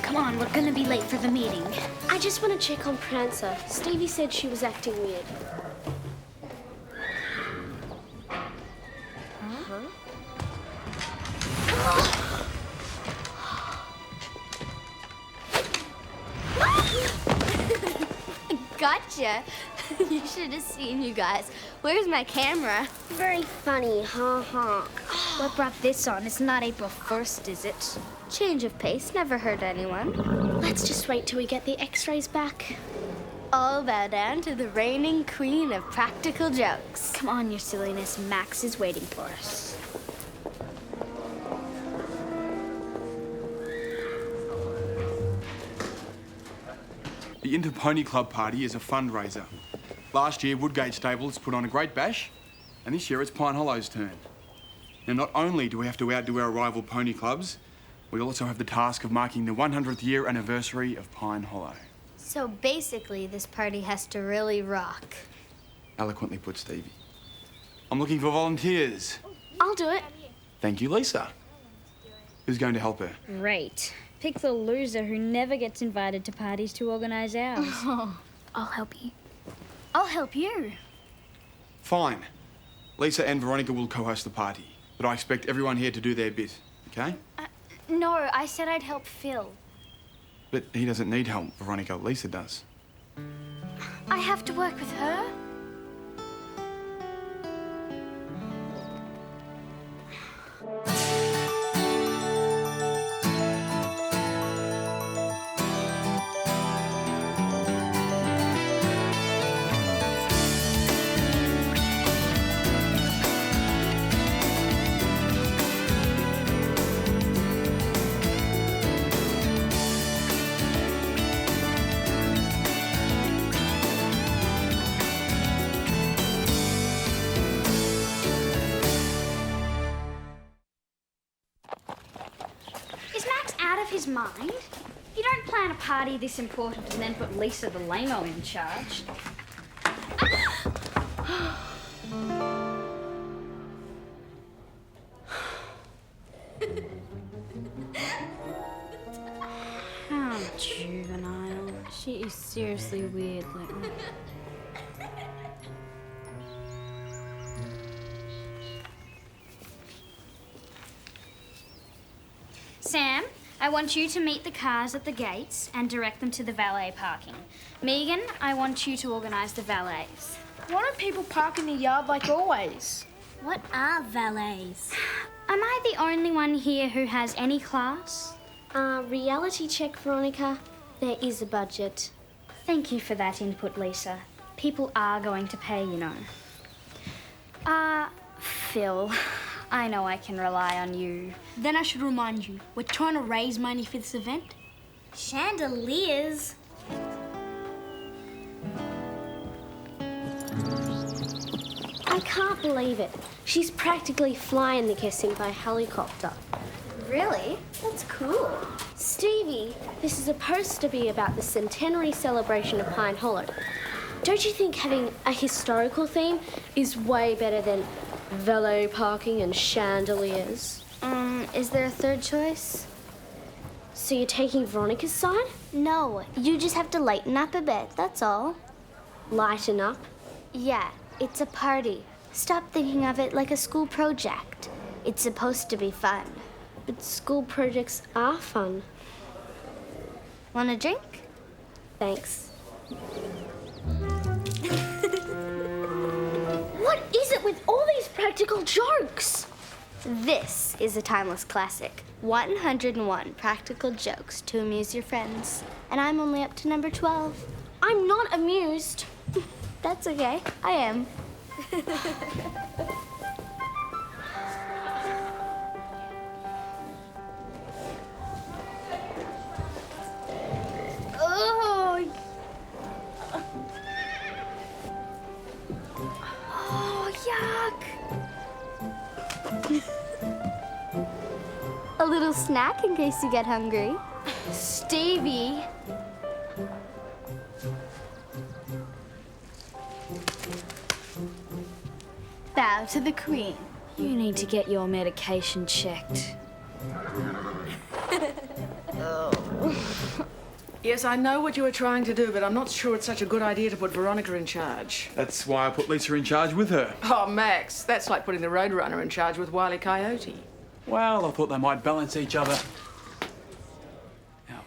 Come on, we're gonna be late for the meeting. I just want to check on Prancer. Stevie said she was acting weird. Gotcha. You should have seen you guys. Where's my camera? Very funny, ha. What brought this on? It's not April 1st, is it? Change of pace never hurt anyone. Let's just wait till we get the x-rays back. All bow down to the reigning queen of practical jokes. Come on, your silliness. Max is waiting for us. The Inter Pony Club party is a fundraiser. Last year, Woodgate Stables put on a great bash, and this year it's Pine Hollow's turn. Now, not only do we have to outdo our rival pony clubs, we also have the task of marking the 100th year anniversary of Pine Hollow. So basically, this party has to really rock. Eloquently put, Stevie. I'm looking for volunteers. I'll do it. Thank you, Lisa. Who's going to help her? Great. Pick the loser who never gets invited to parties to organise ours. Oh, I'll help you. I'll help you. Fine. Lisa and Veronica will co-host the party, but I expect everyone here to do their bit, okay? No, I said I'd help Phil. But he doesn't need help, Veronica. Lisa does. I have to work with her. Is Max out of his mind? You don't plan a party this important and then put Lisa the lame-o in charge. How juvenile. She is seriously weird. Sam, I want you to meet the cars at the gates and direct them to the valet parking. Megan, I want you to organise the valets. Why don't people park in the yard like always? What are valets? Am I the only one here who has any class? Reality check, Veronica. There is a budget. Thank you for that input, Lisa. People are going to pay, you know. Phil, I know I can rely on you. Then I should remind you, we're trying to raise money for this event. Chandeliers? I can't believe it. She's practically flying the kissing by helicopter. Really? That's cool. Stevie, this is supposed to be about the centenary celebration of Pine Hollow. Don't you think having a historical theme is way better than valet parking and chandeliers? Is there a third choice? So you're taking Veronica's side? No, you just have to lighten up a bit, that's all. Lighten up? Yeah, it's a party. Stop thinking of it like a school project. It's supposed to be fun. But school projects are fun. Want a drink? Thanks. What is it with all these practical jokes? This is a timeless classic. 101 practical jokes to amuse your friends. And I'm only up to number 12. I'm not amused. That's okay. I am. Oh, yuck. A little snack in case you get hungry. Stevie. Bow to the queen. You need to get your medication checked. Yes, I know what you were trying to do, but I'm not sure it's such a good idea to put Veronica in charge. That's why I put Lisa in charge with her. Oh, Max, that's like putting the Roadrunner in charge with Wile E. Coyote. Well, I thought they might balance each other out.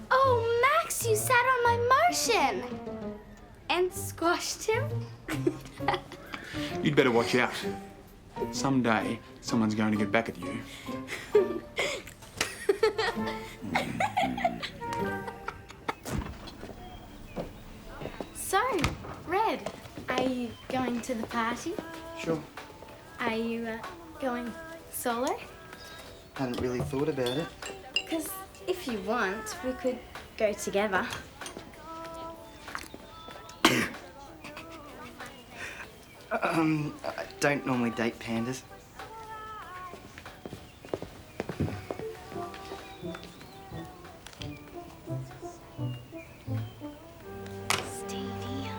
Oh, Max, you sat on my Martian and squashed him. You'd better watch out. Someday, someone's going to get back at you. So, Red, are you going to the party? Sure. Are you going solo? Hadn't really thought about it. Because if you want, we could go together. I don't normally date pandas. Stevie.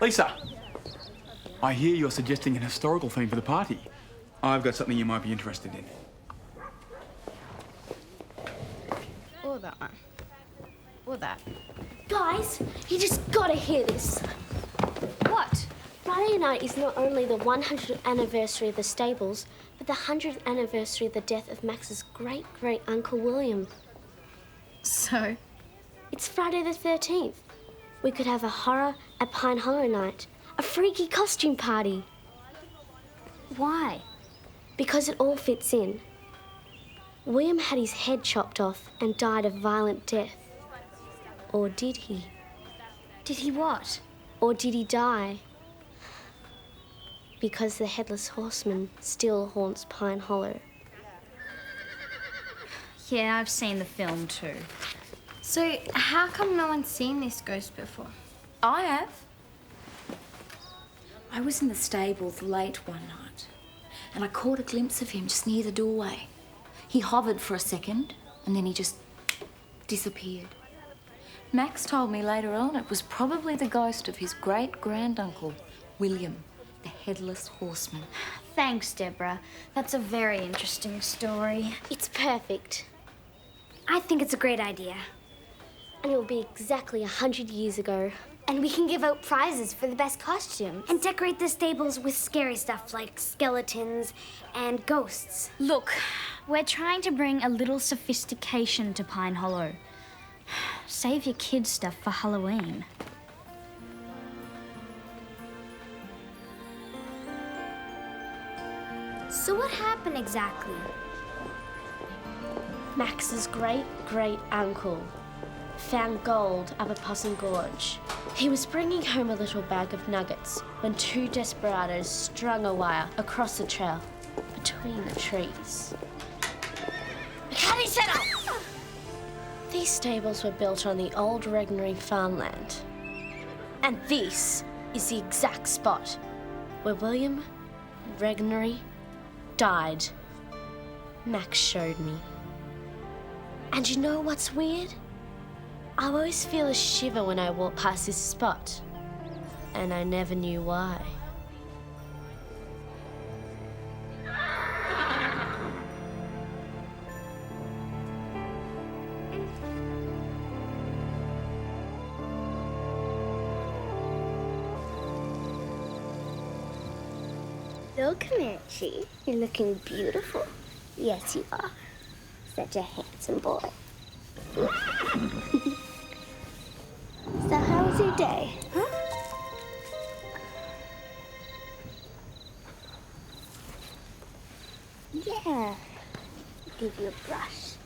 Lisa, I hear you're suggesting an historical theme for the party. I've got something you might be interested in. Or that one. Or that. Guys, you just gotta hear this. What? Friday night is not only the 100th anniversary of the stables, but the 100th anniversary of the death of Max's great-great-uncle William. So? It's Friday the 13th. We could have a horror at Pine Hollow night, a freaky costume party. Why? Because it all fits in. William had his head chopped off and died a violent death. Or did he? Did he what? Or did he die? Because the Headless Horseman still haunts Pine Hollow. Yeah, I've seen the film too. So, how come no one's seen this ghost before? I have. I was in the stables late one night and I caught a glimpse of him just near the doorway. He hovered for a second and then he just disappeared. Max told me later on it was probably the ghost of his great-granduncle, William, the Headless Horseman. Thanks, Deborah. That's a very interesting story. It's perfect. I think it's a great idea. And it will be exactly 100 years ago. And we can give out prizes for the best costumes. And decorate the stables with scary stuff like skeletons and ghosts. Look, we're trying to bring a little sophistication to Pine Hollow. Save your kids' stuff for Halloween. So what happened exactly? Max's great-great-uncle found gold up a Possum Gorge. He was bringing home a little bag of nuggets when two desperados strung a wire across the trail between the trees. Cutting set up! These stables were built on the old Regnery farmland. And this is the exact spot where William Regnery died. Max showed me. And you know what's weird? I always feel a shiver when I walk past this spot. And I never knew why. Look, Mitchie, you're looking beautiful. Yes, you are. Such a handsome boy. So how was your day? Huh? Yeah. I'll give you a brush.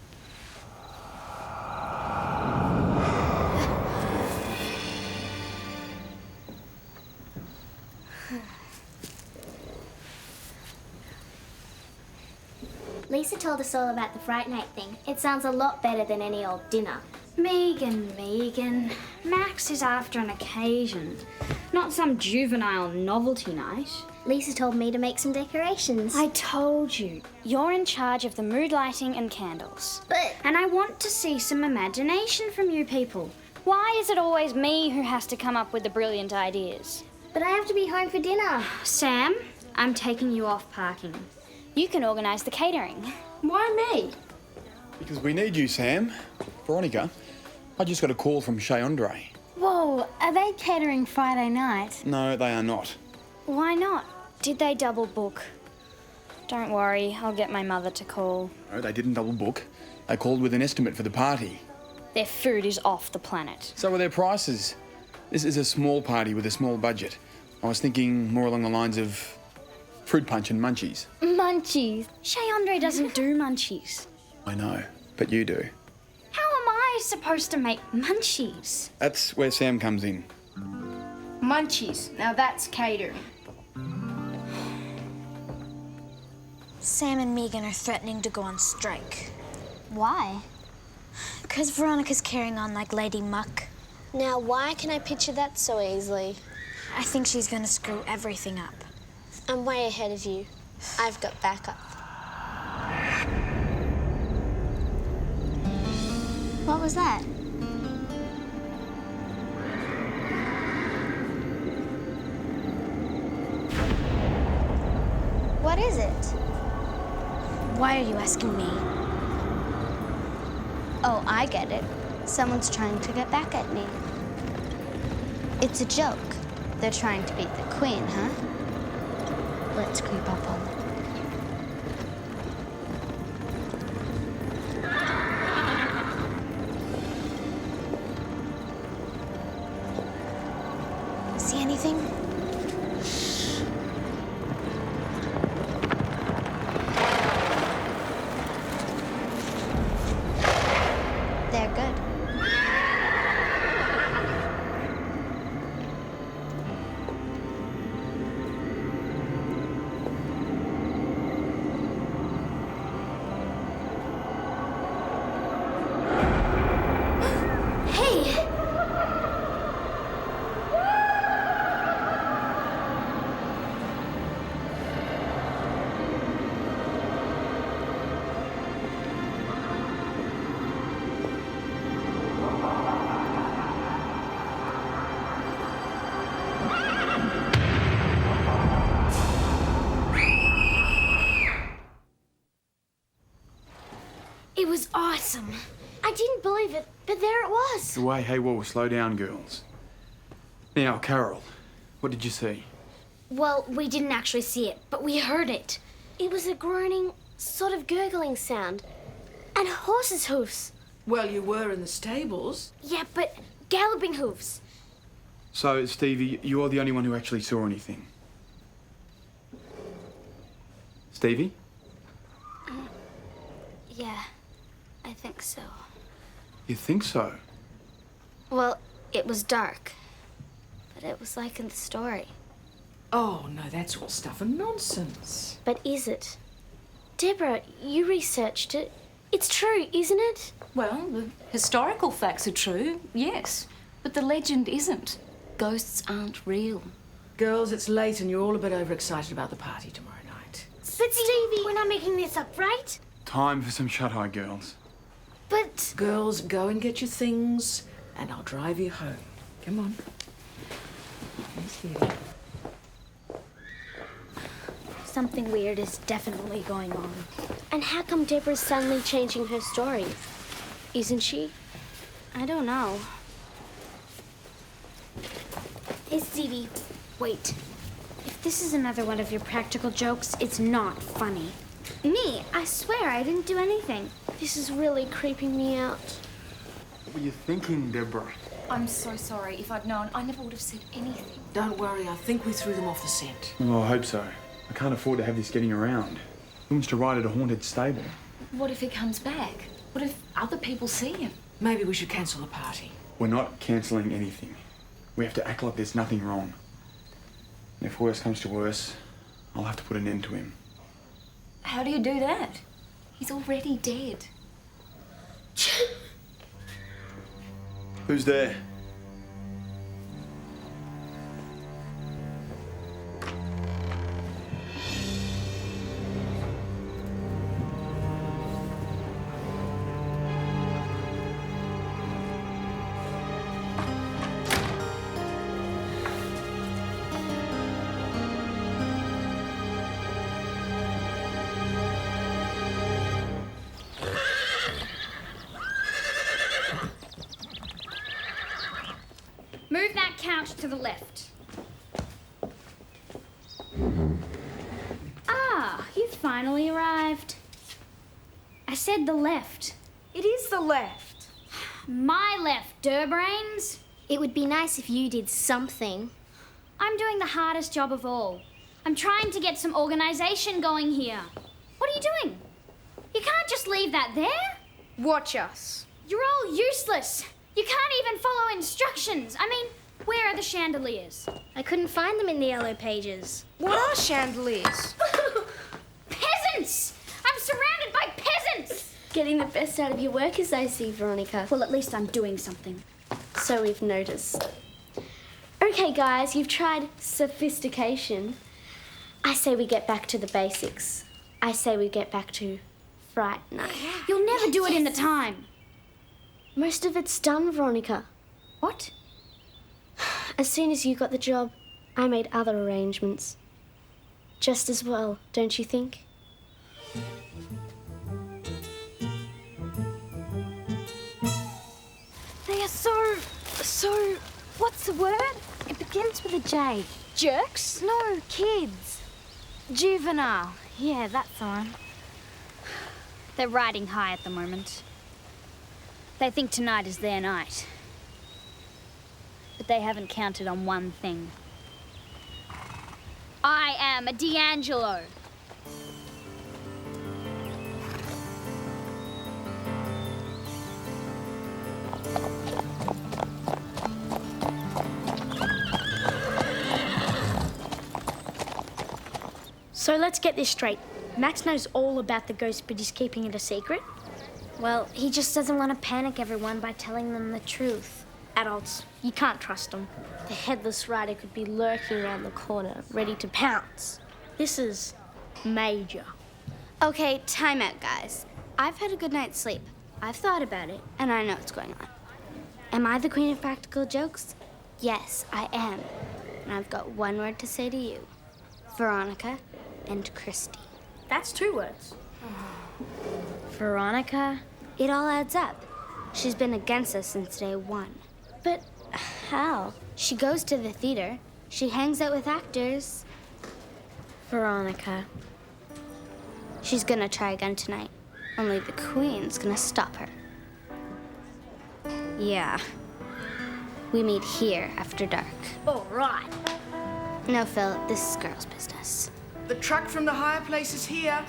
Lisa told us all about the Fright Night thing. It sounds a lot better than any old dinner. Megan. Max is after an occasion, not some juvenile novelty night. Lisa told me to make some decorations. I told you, you're in charge of the mood lighting and candles. And I want to see some imagination from you people. Why is it always me who has to come up with the brilliant ideas? But I have to be home for dinner. Sam, I'm taking you off parking. You can organise the catering. Why me? Because we need you, Sam. Veronica, I just got a call from Chez Andre. Whoa, are they catering Friday night? No, they are not. Why not? Did they double book? Don't worry, I'll get my mother to call. No, they didn't double book. They called with an estimate for the party. Their food is off the planet. So are their prices. This is a small party with a small budget. I was thinking more along the lines of fruit punch and munchies. Munchies. Chez Andre doesn't do munchies. I know, but you do. How am I supposed to make munchies? That's where Sam comes in. Munchies. Now that's catering. Sam and Megan are threatening to go on strike. Why? Because Veronica's carrying on like Lady Muck. Now, why can I picture that so easily? I think she's gonna screw everything up. I'm way ahead of you. I've got backup. What was that? What is it? Why are you asking me? Oh, I get it. Someone's trying to get back at me. It's a joke. They're trying to beat the queen, huh? Let's creep up on them. See anything? They're good. It was awesome. I didn't believe it, but there it was. Way, hey, whoa, slow down, girls. Now, Carole, what did you see? Well, we didn't actually see it, but we heard it. It was a groaning, sort of gurgling sound. And horses' hoofs. Well, you were in the stables. Yeah, but galloping hooves. So, Stevie, you're the only one who actually saw anything. Stevie? Yeah, I think so. You think so? Well, it was dark, but it was like in the story. Oh, no, that's all stuff and nonsense. But is it? Deborah, you researched it. It's true, isn't it? Well, the historical facts are true, yes. But the legend isn't. Ghosts aren't real. Girls, it's late and you're all a bit overexcited about the party tomorrow night. But Stevie, we're not making this up, right? Time for some shut-eye, girls. But Girls, go and get your things and I'll drive you home. Come on. Yes, dear. something weird is definitely going on. And how come Deborah's suddenly changing her story? Isn't she? I don't know. Hey, Stevie, wait. If this is another one of your practical jokes, it's not funny. Me, I swear I didn't do anything. This is really creeping me out. What were you thinking, Deborah? I'm so sorry. If I'd known, I never would have said anything. Don't worry, I think we threw them off the scent. Well, I hope so. I can't afford to have this getting around. Who wants to ride at a haunted stable? What if he comes back? What if other people see him? Maybe we should cancel the party. We're not cancelling anything. We have to act like there's nothing wrong. And if worse comes to worse, I'll have to put an end to him. How do you do that? He's already dead. Who's there? to the left. Ah, you've finally arrived. I said the left. It is the left. My left, Durbrains. It would be nice if you did something. I'm doing the hardest job of all. I'm trying to get some organisation going here. What are you doing? You can't just leave that there. Watch us. You're all useless. You can't even follow instructions. I mean, where are the chandeliers? I couldn't find them in the yellow pages. What are chandeliers? Peasants! I'm surrounded by peasants! Getting the best out of your workers, I see, Veronica. Well, at least I'm doing something. So we've noticed. Okay, guys, you've tried sophistication. I say we get back to the basics. I say we get back to Fright Night. You'll never do it in the time. Most of it's done, Veronica. What? As soon as you got the job, I made other arrangements. Just as well, don't you think? They are so... What's the word? It begins with a J. Jerks? No, kids. Juvenile. Yeah, that's the one. They're riding high at the moment. They think tonight is their night. But they haven't counted on one thing. I am a D'Angelo. So let's get this straight. Max knows all about the ghost, but he's keeping it a secret? Well, he just doesn't want to panic everyone by telling them the truth. Adults, you can't trust them. The headless rider could be lurking around the corner, ready to pounce. This is major. Okay, time out, guys. I've had a good night's sleep. I've thought about it, and I know what's going on. Am I the queen of practical jokes? Yes, I am. And I've got one word to say to you. Veronica and Christy. That's 2 words. Veronica? It all adds up. She's been against us since day 1. But how? She goes to the theater. She hangs out with actors. Veronica. She's gonna try again tonight. Only the queen's gonna stop her. Yeah. We meet here after dark. All right. No, Phil, this is girls' business. The truck from the higher place is here.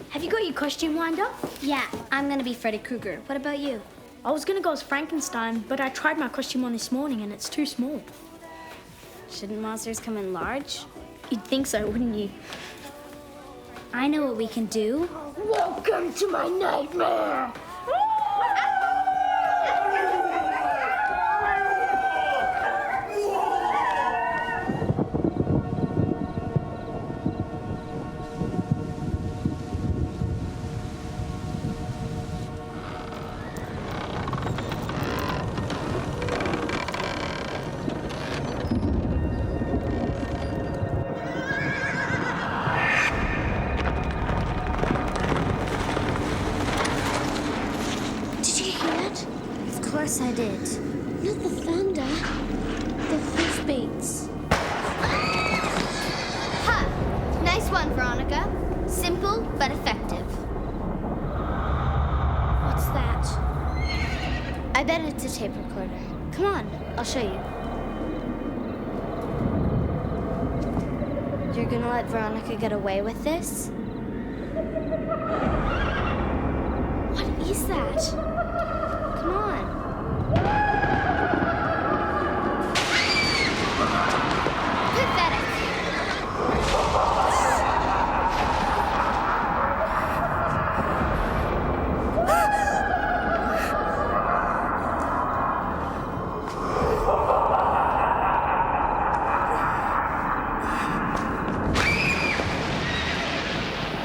Have you got your costume lined up? Yeah, I'm gonna be Freddy Krueger. What about you? I was gonna go as Frankenstein, but I tried my costume on this morning and it's too small. Shouldn't monsters come in large? You'd think so, wouldn't you? I know what we can do. Welcome to my nightmare! Of course I did. Not the thunder, the hoofbeats. Ha! Nice one, Veronica. Simple but effective. What's that? I bet it's a tape recorder. Come on, I'll show you. You're gonna let Veronica get away with this? What is that? Come on. Pathetic.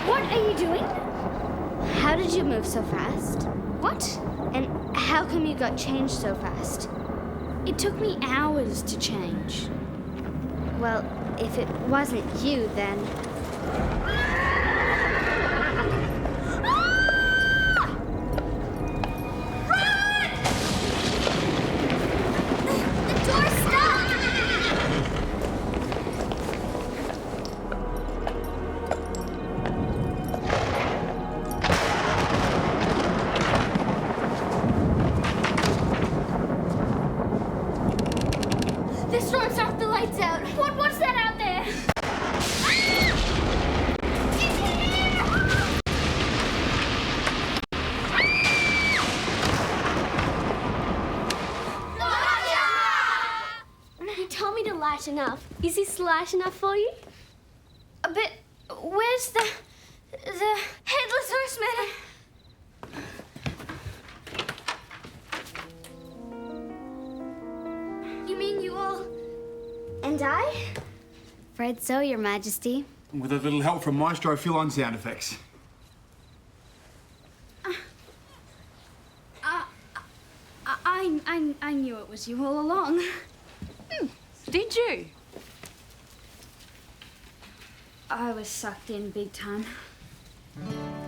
What are you doing? How did you move so fast? How come you got changed so fast? It took me hours to change. Well, if it wasn't you, then... The storm's knocked the lights out. What's that out there? You told me to lighten up. Is this light enough for you? But where's the headless horseman? You mean you all... And I? Afraid so, Your Majesty. With a little help from Maestro fill-on sound effects. I knew it was you all along. Did you? I was sucked in big time.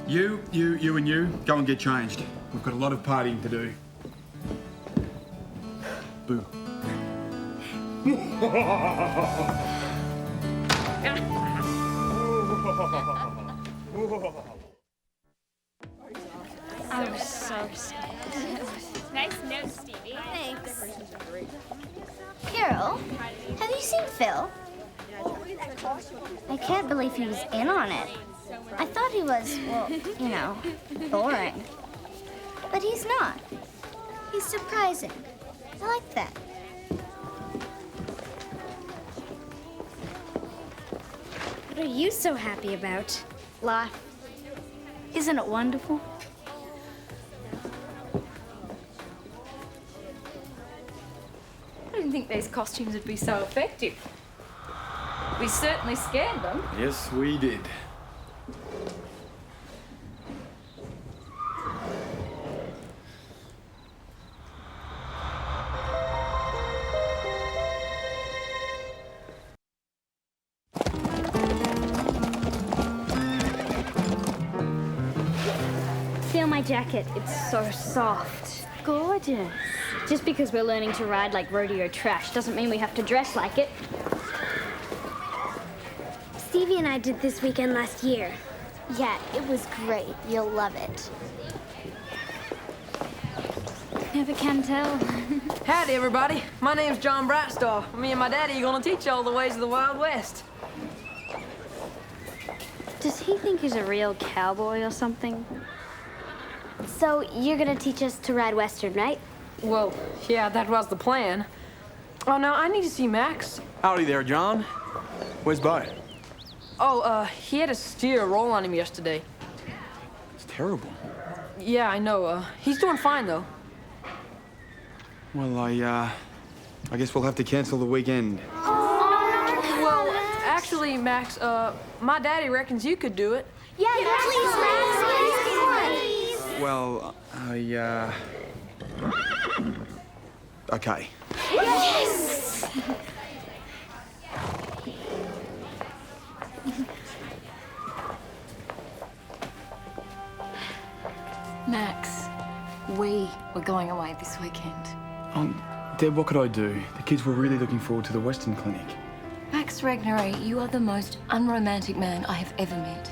You, and you, go and get changed. We've got a lot of partying to do. Boo. I was so scared. Nice note, Stevie. Thanks. Carole, have you seen Phil? I can't believe he was in on it. I thought he was, well, you know, boring. But he's not. He's surprising. I like that. What are you so happy about? Life. Isn't it wonderful? I didn't think these costumes would be so effective. We certainly scared them. Yes, we did. Feel my jacket. It's so soft. Gorgeous. Just because we're learning to ride like rodeo trash doesn't mean we have to dress like it. Stevie and I did this weekend last year. Yeah, it was great. You'll love it. Never can tell. Howdy, everybody. My name's John Brightstar. Me and my daddy are gonna teach you all the ways of the Wild West. Does he think he's a real cowboy or something? So you're gonna teach us to ride Western, right? Well, yeah, that was the plan. Oh, no, I need to see Max. Howdy there, John. Where's Bo? Oh, he had a steer roll on him yesterday. It's terrible. Yeah, I know. He's doing fine, though. Well, I guess we'll have to cancel the weekend. Well, actually, Max, my daddy reckons you could do it. Yeah, please, Max. Please. Well, okay. Yes! Max, we were going away this weekend. Deb, what could I do? The kids were really looking forward to the Western Clinic. Max Regnery, you are the most unromantic man I have ever met.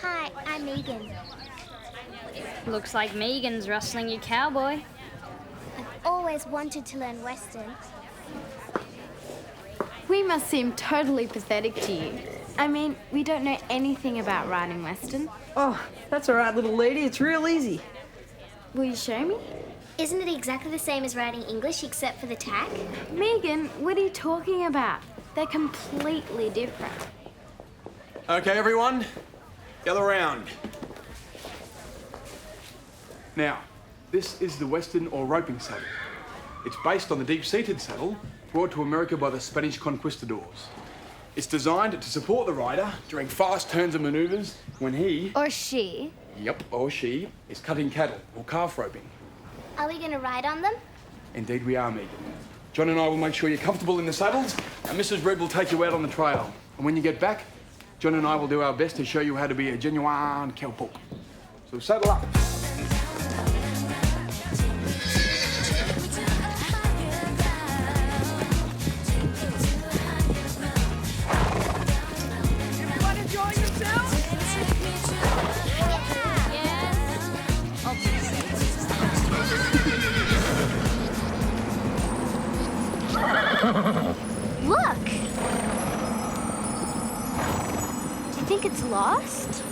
Hi, I'm Megan. Looks like Megan's rustling your cowboy. I've always wanted to learn Western. We must seem totally pathetic to you. I mean, we don't know anything about riding Western. Oh, that's all right, little lady. It's real easy. Will you show me? Isn't it exactly the same as writing English except for the tack? Megan, what are you talking about? They're completely different. Okay, everyone, gather round. Now, this is the Western or roping saddle. It's based on the deep-seated saddle brought to America by the Spanish conquistadors. It's designed to support the rider during fast turns and manoeuvres when he, Or she. yep, or she, is cutting cattle or calf roping. Are we gonna ride on them? Indeed we are, Megan. John and I will make sure you're comfortable in the saddles, and Mrs. Red will take you out on the trail. And when you get back, John and I will do our best to show you how to be a genuine cowpoke. So saddle up. Everyone enjoying yourselves? Look! Do you think it's lost?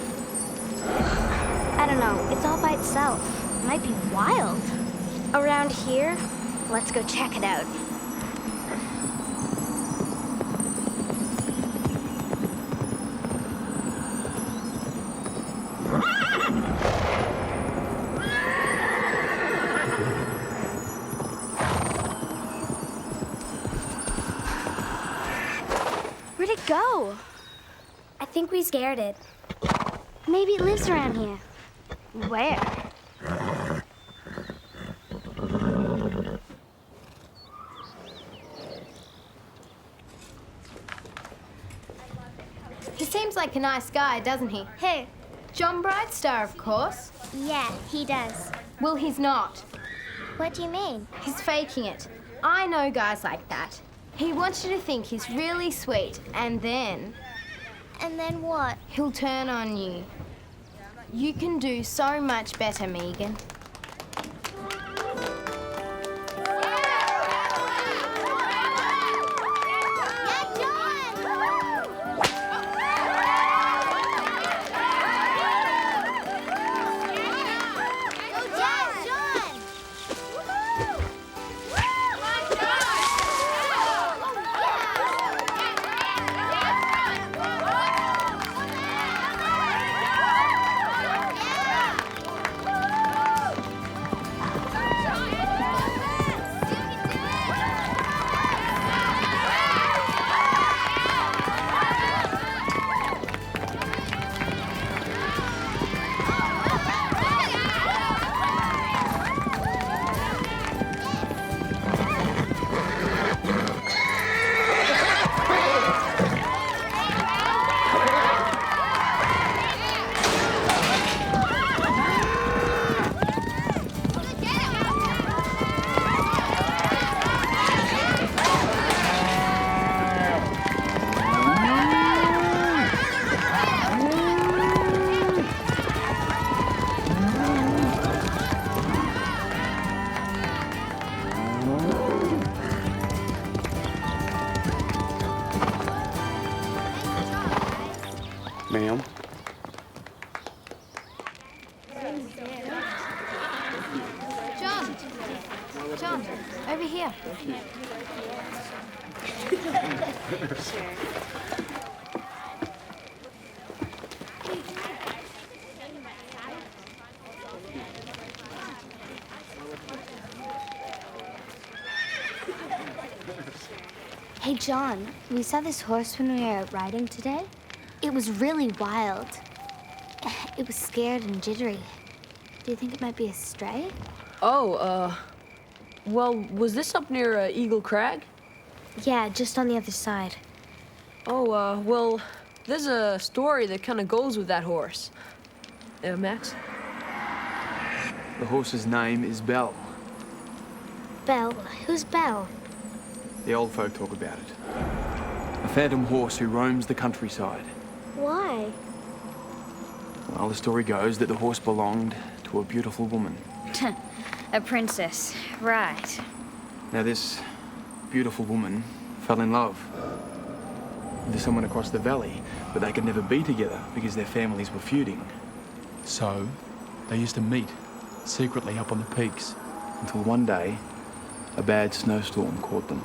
I don't know. It's all by itself. It might be wild. Around here? Let's go check it out. Where'd it go? I think we scared it. Maybe it lives around here. Where? He seems like a nice guy, doesn't he? Who? John Brightstar, of course. Yeah, he does. Well, he's not. What do you mean? He's faking it. I know guys like that. He wants you to think he's really sweet, and then And then what? he'll turn on you. You can do so much better, Megan. Ma'am? John, over here. Hey, John, we saw this horse when we were out riding today. It was really wild. It was scared and jittery. Do you think it might be a stray? Oh, well, was this up near Eagle Crag? Yeah, just on the other side. Oh, well, there's a story that kind of goes with that horse. Max? The horse's name is Belle. Belle? Who's Belle? The old folk talk about it. A phantom horse who roams the countryside. Why? Well, the story goes that the horse belonged to a beautiful woman. A princess, right. Now, this beautiful woman fell in love. There's someone across the valley, but they could never be together because their families were feuding. So, they used to meet secretly up on the peaks until one day, a bad snowstorm caught them.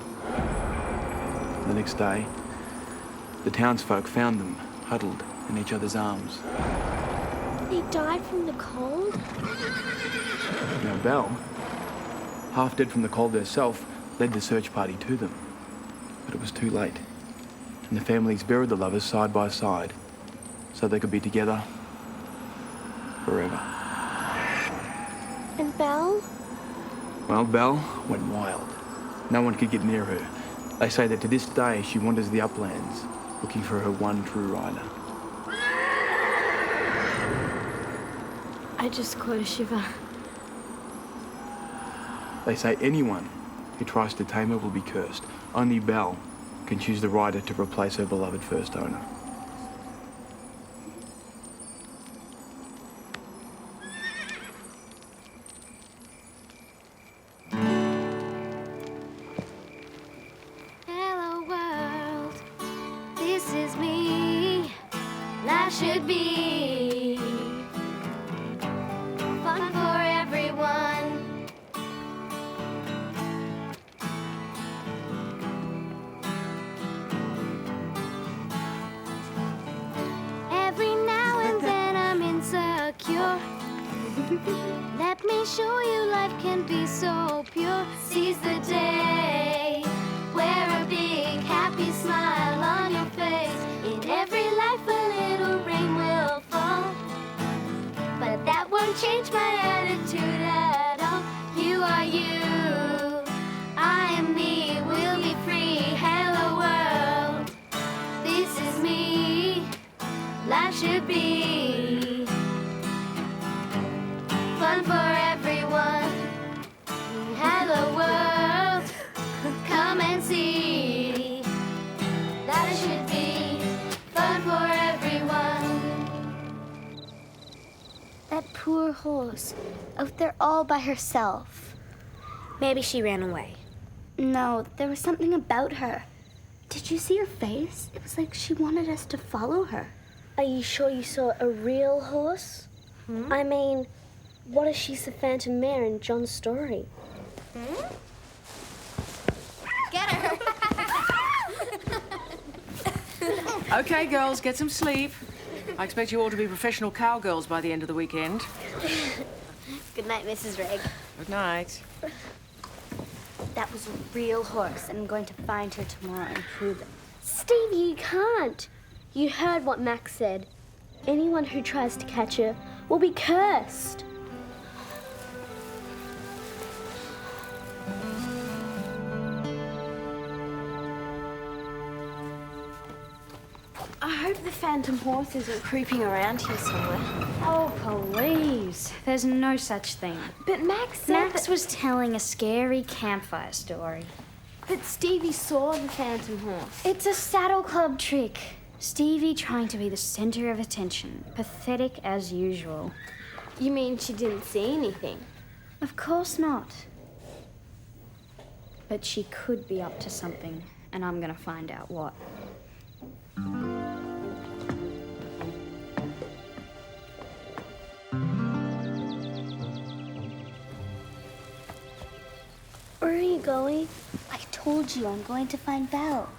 The next day, the townsfolk found them huddled in each other's arms. They died from the cold? Now, Belle, half dead from the cold herself, led the search party to them. But it was too late. And the families buried the lovers side by side so they could be together forever. And Belle? Well, Belle went wild. No one could get near her. They say that to this day she wanders the uplands looking for her one true rider. I just caught a shiver. They say anyone who tries to tame her will be cursed. Only Belle can choose the rider to replace her beloved first owner. Hello world, this is me. Life should be fun for everyone. Every now and then I'm insecure. Let me show you life can be so pure. Seize the day. Wear a big happy smile on your face. In every life a little rain will fall. But that won't change my attitude at all. You are you. I am me. We'll be free. Hello world. This is me. Life should be fun for everyone. Hello world, come and see. Life should be fun for everyone. That poor horse, out there all by herself. Maybe she ran away. No, there was something about her. Did you see her face? It was like she wanted us to follow her. Are you sure you saw a real horse? I mean, what if she's the phantom mare in John's story? Get her! Okay, girls, get some sleep. I expect you all to be professional cowgirls by the end of the weekend. Good night, Mrs. Reg. Good night. That was a real horse, and I'm going to find her tomorrow and prove it. Stevie, you can't. You heard what Max said. Anyone who tries to catch her will be cursed. I hope the phantom horse isn't creeping around here somewhere. Oh, please. There's no such thing. But Max said Max was telling a scary campfire story. But Stevie saw the phantom horse. It's a saddle club trick. Stevie trying to be the center of attention. Pathetic as usual. You mean she didn't see anything? Of course not. But she could be up to something, and I'm gonna find out what. Where are you going? I told you I'm going to find Belle.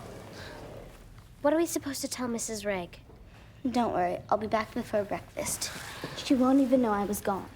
What are we supposed to tell Mrs. Reg? Don't worry, I'll be back before breakfast. She won't even know I was gone.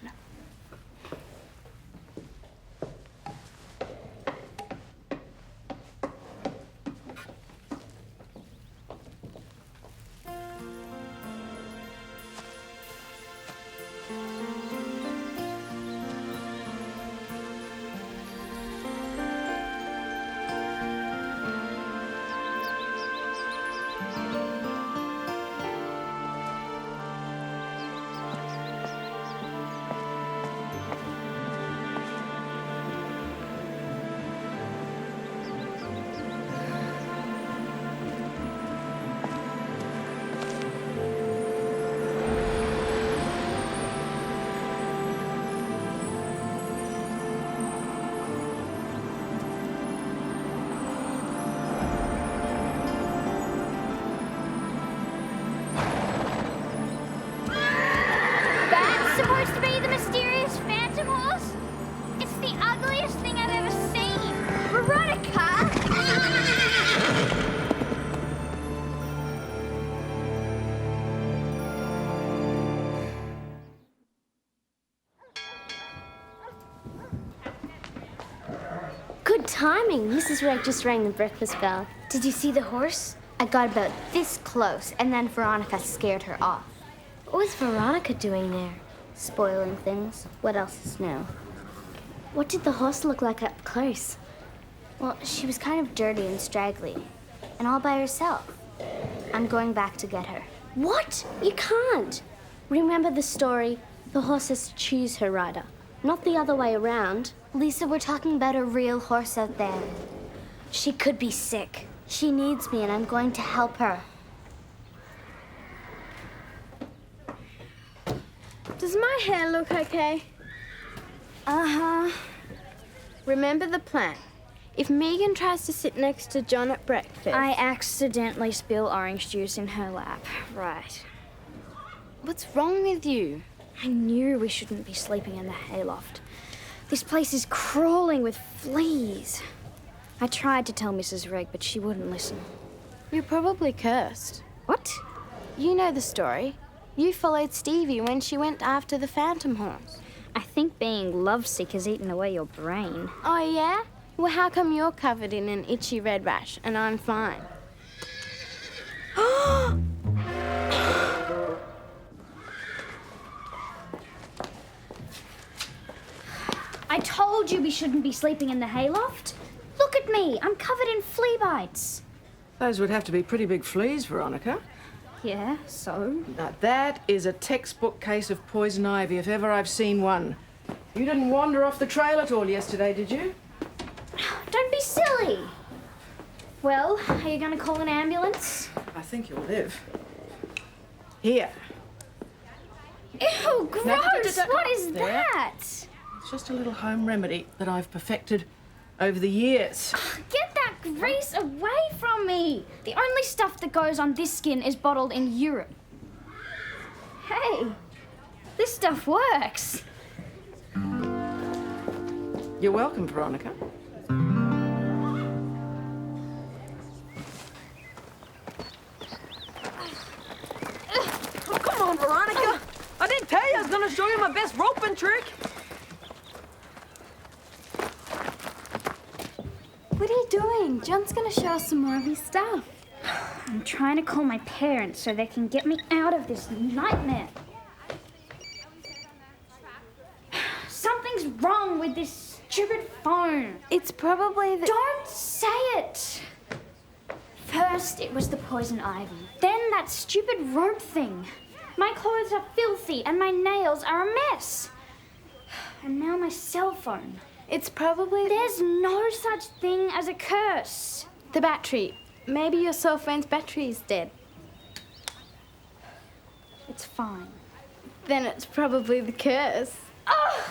timing. Mrs. Reg just rang the breakfast bell. Did you see the horse? I got about this close, and then Veronica scared her off. What was Veronica doing there? Spoiling things. What else is new? What did the horse look like up close? Well, she was kind of dirty and straggly, and all by herself. I'm going back to get her. What? You can't. Remember the story? The horse has to choose her rider, not the other way around. Lisa, we're talking about a real horse out there. She could be sick. She needs me, and I'm going to help her. Does my hair look okay? Uh-huh. Remember the plan. If Megan tries to sit next to John at breakfast... I accidentally spill orange juice in her lap. Right. What's wrong with you? I knew we shouldn't be sleeping in the hayloft. This place is crawling with fleas. I tried to tell Mrs. Reg, but she wouldn't listen. You're probably cursed. What? You know the story. You followed Stevie when she went after the phantom horse. I think being lovesick has eaten away your brain. Oh, yeah? Well, how come you're covered in an itchy red rash and I'm fine? I told you we shouldn't be sleeping in the hayloft. Look at me. I'm covered in flea bites. Those would have to be pretty big fleas, Veronica. Yeah, so? Now, that is a textbook case of poison ivy, if ever I've seen one. You didn't wander off the trail at all yesterday, did you? Don't be silly. Well, are you going to call an ambulance? I think you'll live. Here. Ew, gross! What is There. that? It's just a little home remedy that I've perfected over the years. Get that grease away from me! The only stuff that goes on this skin is bottled in Europe. Hey, this stuff works. You're welcome, Veronica. Oh, come on, Veronica. I didn't tell you I was going to show you my best roping trick. What are you doing? John's going to show us some more of his stuff. I'm trying to call my parents so they can get me out of this nightmare. Something's wrong with this stupid phone. It's probably the... Don't say it! First, it was the poison ivy. Then that stupid rope thing. My clothes are filthy and my nails are a mess. And now my cell phone. It's probably... There's no such thing as a curse. The battery. Maybe your cell phone's battery is dead. It's fine. Then it's probably the curse. Oh!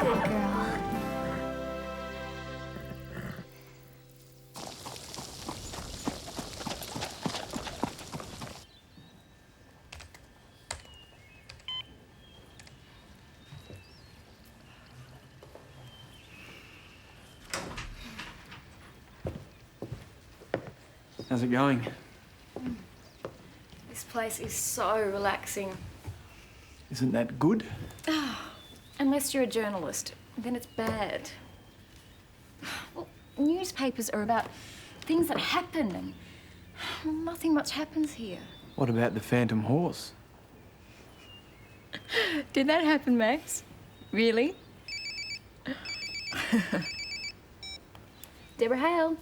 Good girl. How's it going? This place is so relaxing. Isn't that good? Unless you're a journalist, then it's bad. newspapers are about things that happen and nothing much happens here. What about the phantom horse? Did that happen, Max? Really? Deborah Hale.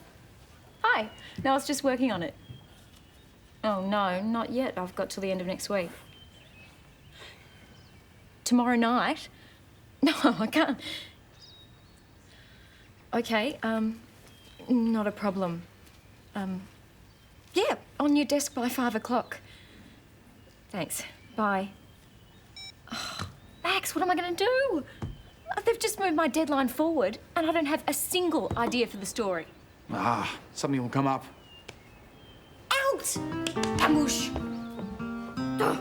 Hi. No, I was just working on it. Oh, no, not yet. I've got till the end of next week. Tomorrow night? No, I can't. Okay, not a problem. Yeah, on your desk by 5 o'clock. Thanks. Bye. Oh, Max, what am I going to do? They've just moved my deadline forward and I don't have a single idea for the story. Ah, something will come up. Out! Ambush! Ugh.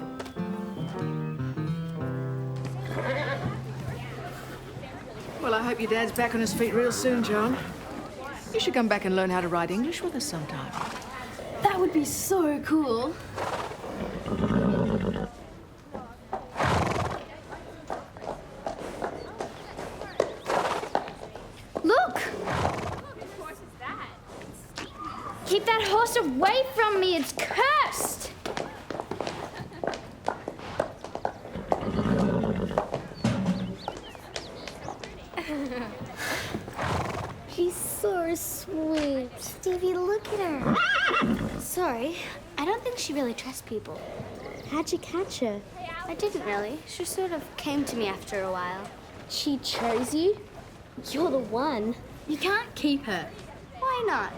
Well, I hope your dad's back on his feet real soon, John. You should come back and learn how to write English with us sometime. That would be so cool. Look! Keep that horse away from me, it's cursed! She's so sweet. Stevie, look at her. Sorry, I don't think she really trusts people. How'd you catch her? I didn't really. She sort of came to me after a while. She chose you? You're the one. You can't keep her. Why not?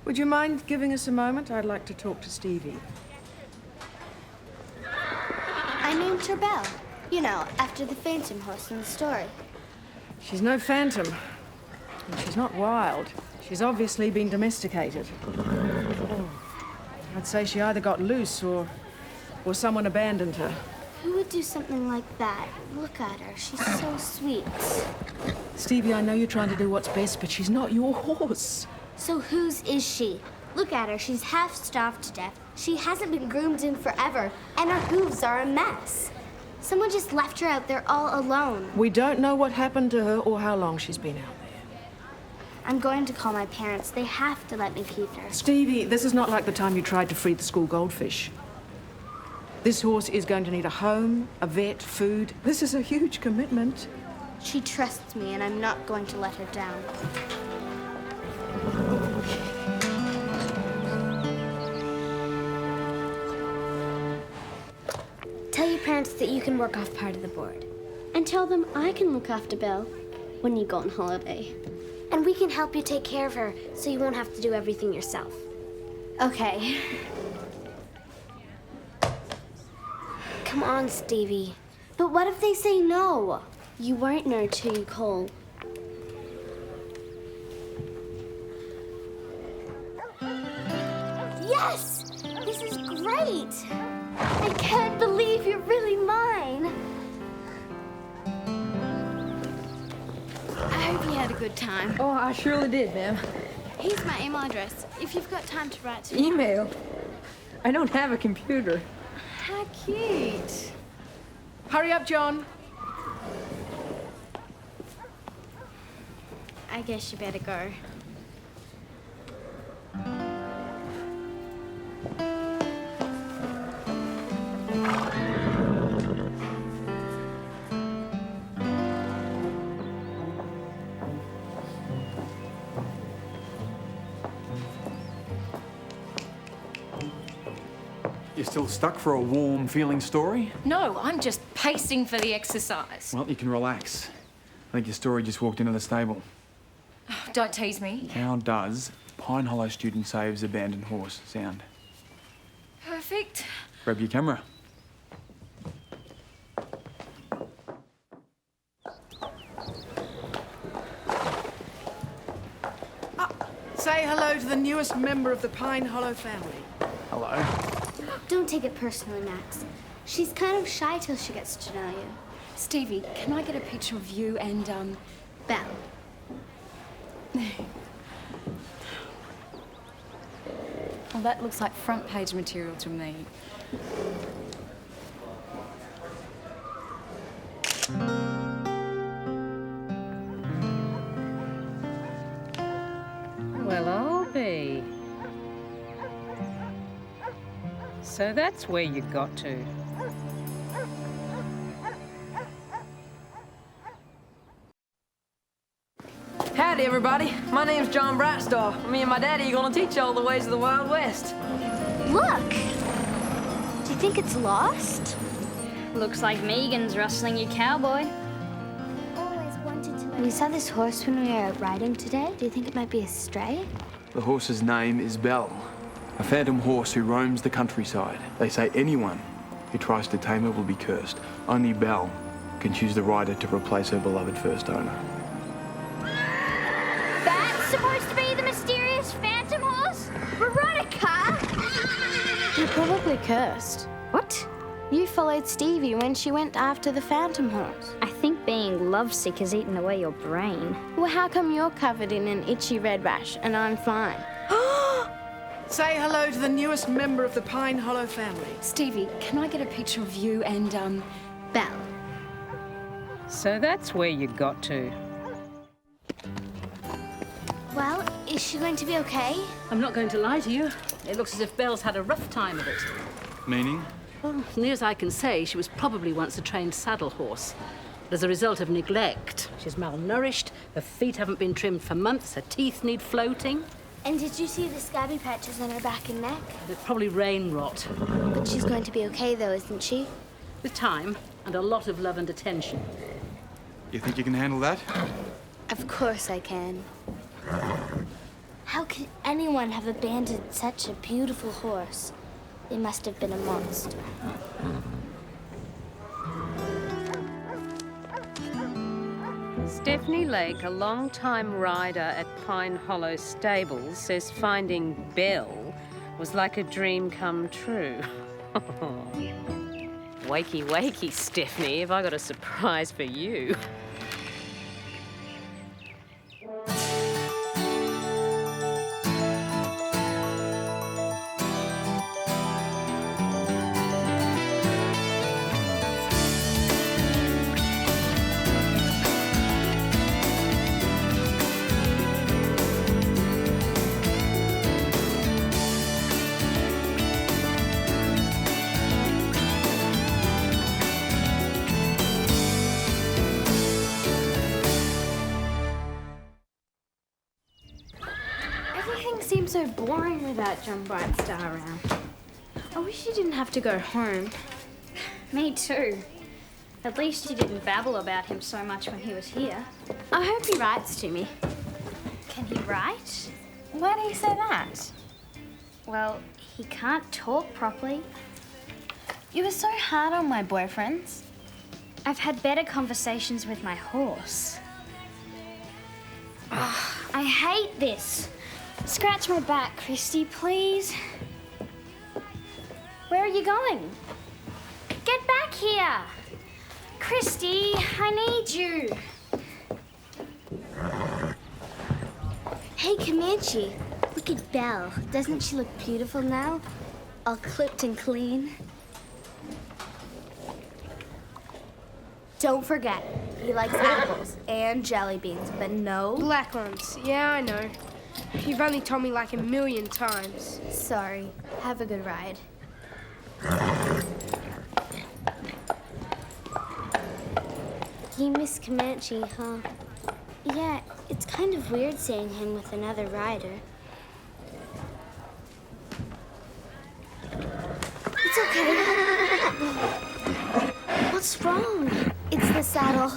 Would you mind giving us a moment? I'd like to talk to Stevie. I named her Belle. You know, after the phantom horse in the story. She's no phantom. And she's not wild. She's obviously been domesticated. Oh, I'd say she either got loose or someone abandoned her. Who would do something like that? Look at her. She's so sweet. Stevie, I know you're trying to do what's best, but she's not your horse. So whose is she? Look at her. She's half starved to death. She hasn't been groomed in forever, and her hooves are a mess. Someone just left her out there all alone. We don't know what happened to her or how long she's been out there. I'm going to call my parents. They have to let me keep her. Stevie, this is not like the time you tried to free the school goldfish. This horse is going to need a home, a vet, food. This is a huge commitment. She trusts me, and I'm not going to let her down. Tell your parents that you can work off part of the board. And tell them I can look after Belle when you go on holiday. And we can help you take care of her, so you won't have to do everything yourself. Okay. Come on, Stevie. But what if they say no? You won't know till you call. Yes! This is great! I can't believe you're really mine. I hope you had a good time. Oh, I surely did, ma'am. Here's my email address, if you've got time to write to me. Email? I don't have a computer. How cute. Hurry up, John. I guess you better go. You're still stuck for a warm feeling story? No, I'm just pacing for the exercise. Well, you can relax. I think your story just walked into the stable. Oh, don't tease me. How does Pine Hollow student saves abandoned horse sound? Perfect. Grab your camera. Say hello to the newest member of the Pine Hollow family. Hello. Don't take it personally, Max. She's kind of shy till she gets to know you. Stevie, can I get a picture of you and, Belle. Well, that looks like front page material to me. So that's where you got to. Howdy, everybody. My name's John Brightstar. Me and my daddy are gonna teach you all the ways of the Wild West. Look! Do you think it's lost? Looks like Megan's rustling your cowboy. Always wanted to know. We saw this horse when we were out riding today. Do you think it might be a stray? The horse's name is Belle, a phantom horse who roams the countryside. They say anyone who tries to tame her will be cursed. Only Belle can choose the rider to replace her beloved first owner. That's supposed to be the mysterious phantom horse? Veronica! You're probably cursed. What? You followed Stevie when she went after the phantom horse. I think being lovesick has eaten away your brain. Well, how come you're covered in an itchy red rash and I'm fine? Say hello to the newest member of the Pine Hollow family. Stevie, can I get a picture of you and, Belle? So that's where you got to. Well, is she going to be okay? I'm not going to lie to you. It looks as if Belle's had a rough time of it. Meaning? Well, as near as I can say, she was probably once a trained saddle horse. But as a result of neglect, she's malnourished, her feet haven't been trimmed for months, her teeth need floating. And did you see the scabby patches on her back and neck? It's probably rain rot. But she's going to be okay, though, isn't she? With time and a lot of love and attention. You think you can handle that? Of course I can. How could anyone have abandoned such a beautiful horse? They must have been a monster. Stephanie Lake, a long-time rider at Pine Hollow Stables, says finding Belle was like a dream come true. Wakey, wakey, Stephanie, have I got a surprise for you? Everything seems so boring without John Brightstar around. I wish you didn't have to go home. Me too. At least you didn't babble about him so much when he was here. I hope he writes to me. Can he write? Why do you say that? Well, he can't talk properly. You were so hard on my boyfriends. I've had better conversations with my horse. Ugh, I hate this. Scratch my back, Christy, please. Where are you going? Get back here! Christy, I need you. Hey, Comanche, look at Belle. Doesn't she look beautiful now? All clipped and clean. Don't forget, he likes apples and jelly beans, but no... Black ones. Yeah, I know. You've only told me like 1,000,000 times. Sorry. Have a good ride. You miss Comanche, huh? Yeah, it's kind of weird seeing him with another rider. It's okay. What's wrong? It's the saddle.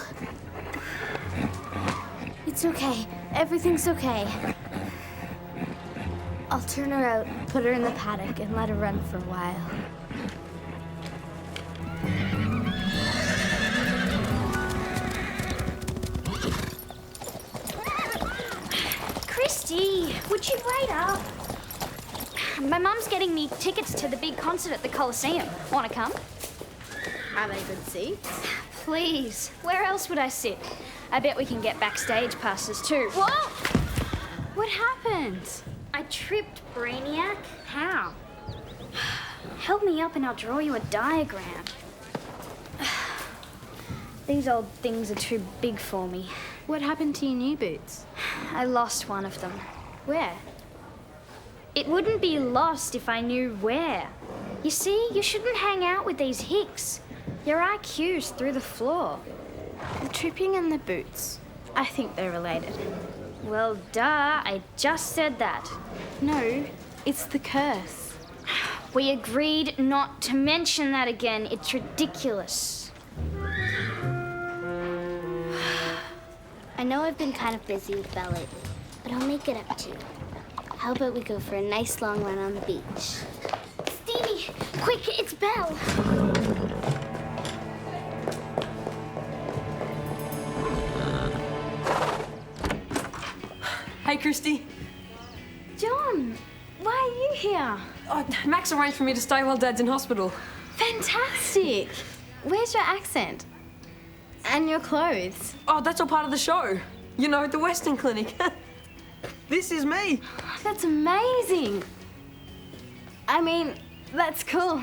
It's okay. Everything's okay. I'll turn her out, put her in the paddock, and let her run for a while. Christy, would you wait up? My mum's getting me tickets to the big concert at the Coliseum. Want to come? Are they good seats? Please. Where else would I sit? I bet we can get backstage passes too. What? What happened? I tripped, Brainiac. How? Help me up and I'll draw you a diagram. These old things are too big for me. What happened to your new boots? I lost one of them. Where? It wouldn't be lost if I knew where. You see, you shouldn't hang out with these hicks. Your IQ's through the floor. The tripping and the boots. I think they're related. Well, duh, I just said that. No, it's the curse. We agreed not to mention that again. It's ridiculous. I know I've been kind of busy with ballet, but I'll make it up to you. How about we go for a nice long run on the beach? Stevie, quick, it's Belle. Hey, Christy. John, why are you here? Oh, Max arranged for me to stay while Dad's in hospital. Fantastic! Where's your accent? And your clothes? Oh, that's all part of the show. You know, at the Western Clinic. This is me. That's amazing. I mean, that's cool.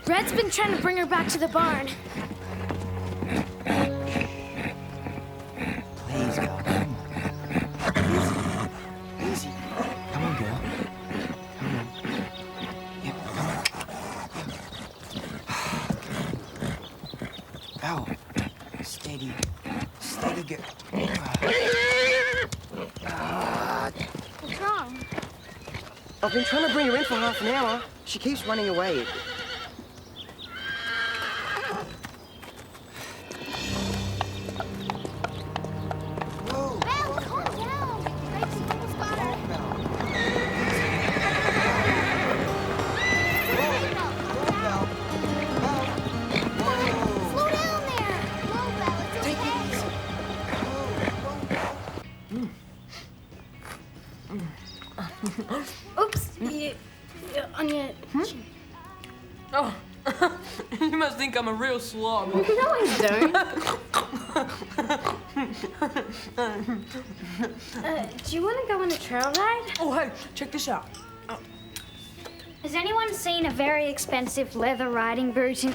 Red's been trying to bring her back to the barn. Please, girl, come on. Easy. Easy. Come on, girl. Come on. Yep, come on. Ow. Steady. Steady, girl. What's wrong? I've been trying to bring her in for half an hour. She keeps running away. Whoa. Belle, calm down. Rachel's almost got her. Slow down there. Slow, Belle. It's Take okay. it easy. Oops. On your... Oh, you must think I'm a real slob. No, I don't. Do you want to go on a trail ride? Oh, hey, check this out. Has anyone seen a very expensive leather riding boot in...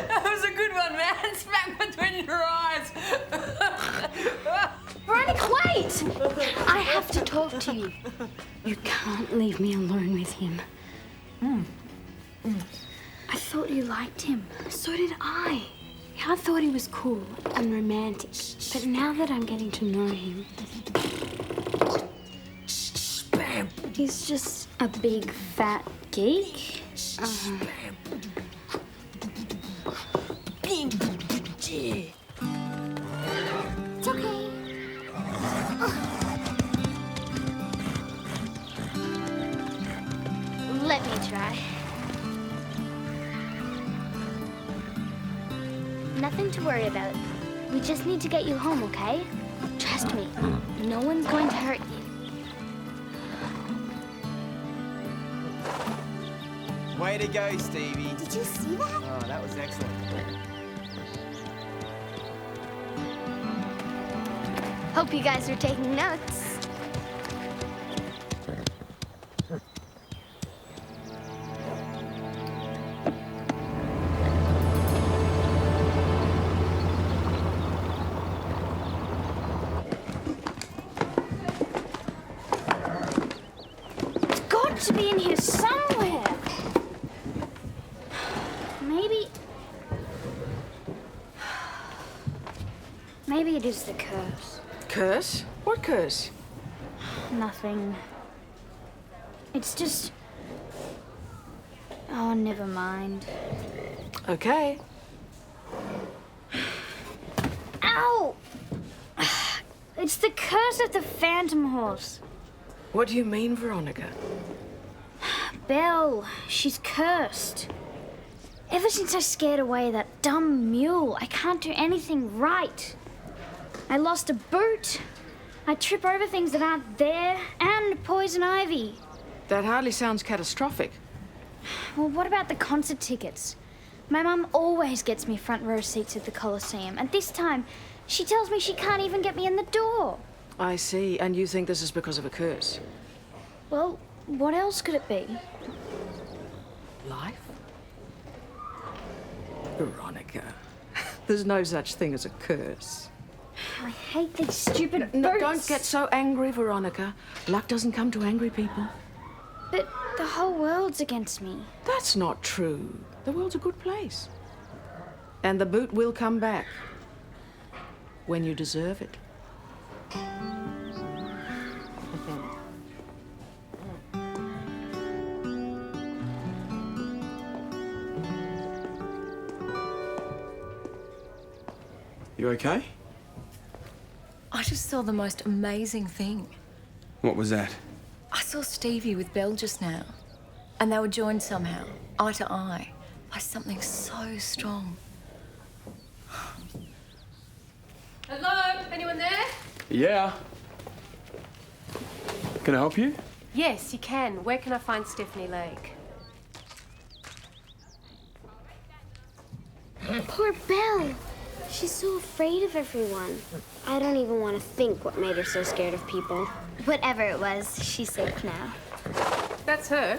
That was a good one, man. Smack between your eyes. Veronica, wait! I have to talk to you. You can't leave me alone with him. I thought you liked him. So did I. I thought he was cool and romantic. But now that I'm getting to know him... Spam. He's just a big fat geek. It's okay. Let me try. Nothing to worry about. We just need to get you home, okay? Trust me, no one's going to hurt you. Way to go, Stevie. Did you see that? Oh, that was excellent. Hope you guys are taking notes. It's got to be in here somewhere. Maybe it is the curse. Curse? What curse? Nothing. It's just... Oh, never mind. Okay. Ow! It's the curse of the phantom horse. What do you mean, Veronica? Belle, she's cursed. Ever since I scared away that dumb mule, I can't do anything right. I lost a boot. I trip over things that aren't there, and poison ivy. That hardly sounds catastrophic. Well, what about the concert tickets? My mum always gets me front row seats at the Coliseum, and this time she tells me she can't even get me in the door. I see, and you think this is because of a curse? Well, what else could it be? Life? Veronica, there's no such thing as a curse. I hate these stupid No, boots. don't get so angry, Veronica. Luck doesn't come to angry people. But the whole world's against me. That's not true. The world's a good place. And the boot will come back. When you deserve it. You okay? I just saw the most amazing thing. What was that? I saw Stevie with Belle just now, and they were joined somehow, eye to eye, by something so strong. Hello? Anyone there? Yeah. Can I help you? Yes, you can. Where can I find Stephanie Lake? Poor Belle. She's so afraid of everyone. I don't even want to think what made her so scared of people. Whatever it was, she's safe now. That's her.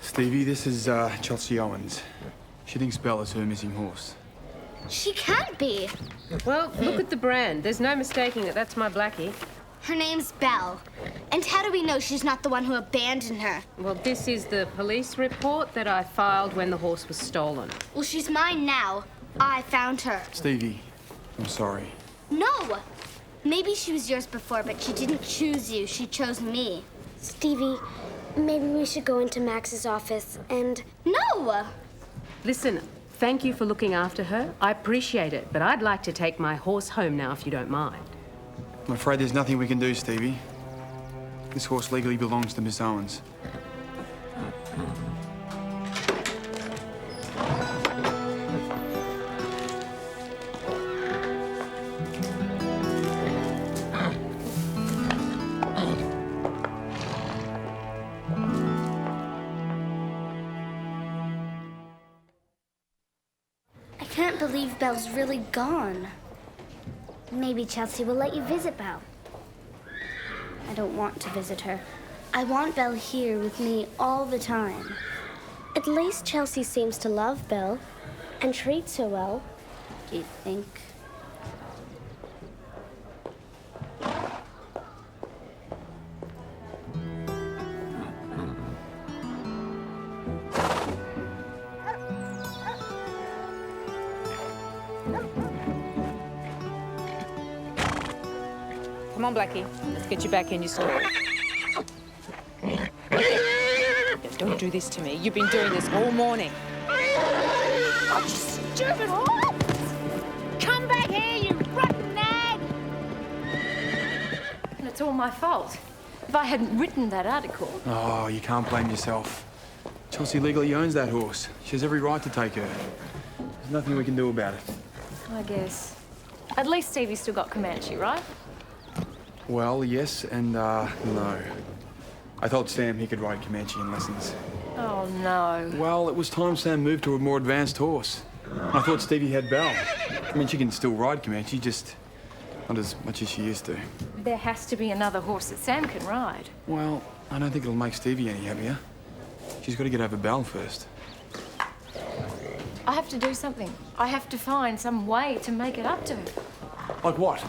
Stevie, this is Chelsea Owens. She thinks Belle is her missing horse. She can't be. Well, look at the brand. There's no mistaking that that's my Blackie. Her name's Belle. And how do we know she's not the one who abandoned her? Well, this is the police report that I filed when the horse was stolen. Well, she's mine now. I found her. Stevie, I'm sorry. No! Maybe she was yours before, but she didn't choose you. She chose me. Stevie, maybe we should go into Max's office and... No! Listen, thank you for looking after her. I appreciate it, but I'd like to take my horse home now, if you don't mind. I'm afraid there's nothing we can do, Stevie. This horse legally belongs to Miss Owens. I can't believe Belle's really gone. Maybe Chelsea will let you visit Belle. I don't want to visit her. I want Belle here with me all the time. At least Chelsea seems to love Belle and treats her well. Do you think? Come on, Blackie. Let's get you back in your store. Don't do this to me. You've been doing this all morning. Oh, you stupid horse! Come back here, you rotten nag! And it's all my fault. If I hadn't written that article... Oh, you can't blame yourself. Chelsea legally owns that horse. She has every right to take her. There's nothing we can do about it. I guess. At least Stevie's still got Comanche, right? Well, yes and no. I told Sam he could ride Comanche in lessons. Oh, no. Well, it was time Sam moved to a more advanced horse. I thought Stevie had Belle. I mean, she can still ride Comanche, just not as much as she used to. There has to be another horse that Sam can ride. Well, I don't think it'll make Stevie any happier. She's got to get over Belle first. I have to do something. I have to find some way to make it up to her. Like what?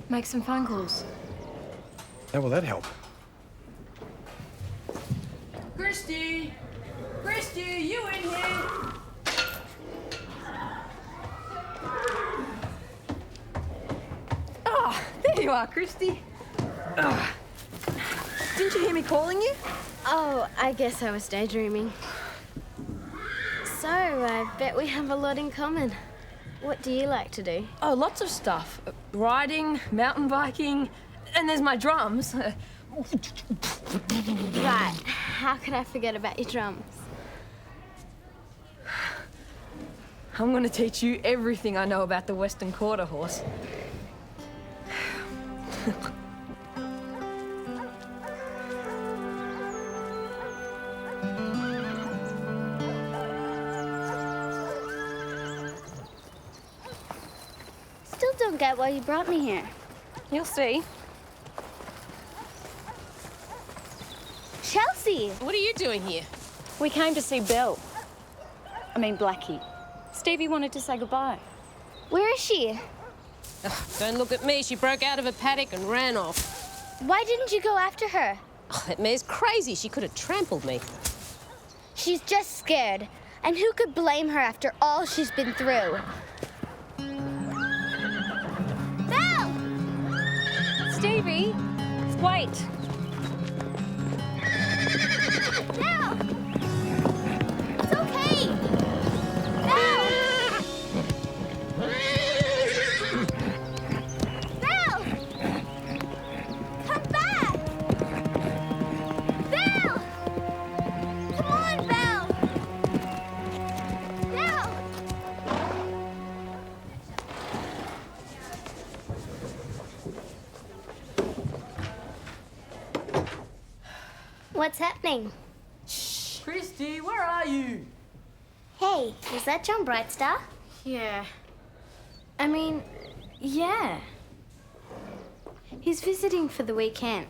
Make some phone calls. How will that help? Christy! Christy, you in here? Oh, there you are, Christy. Oh. Didn't you hear me calling you? Oh, I guess I was daydreaming. So, I bet we have a lot in common. What do you like to do? Oh, lots of stuff. Riding, mountain biking, and there's my drums. Right. How could I forget about your drums? I'm going to teach you everything I know about the Western Quarter horse. Still don't get why you brought me here. You'll see. Chelsea! What are you doing here? We came to see Belle. I mean, Blackie. Stevie wanted to say goodbye. Where is she? Ugh, don't look at me. She broke out of a paddock and ran off. Why didn't you go after her? Oh, that mare's crazy. She could have trampled me. She's just scared. And who could blame her after all she's been through? Belle! Stevie, wait. Belle! It's okay! Belle! Belle! Come back! Belle! Come on, Belle! Belle! What's happening? Christy, where are you? Hey, is that John Brightstar? Yeah. I mean, yeah. He's visiting for the weekend.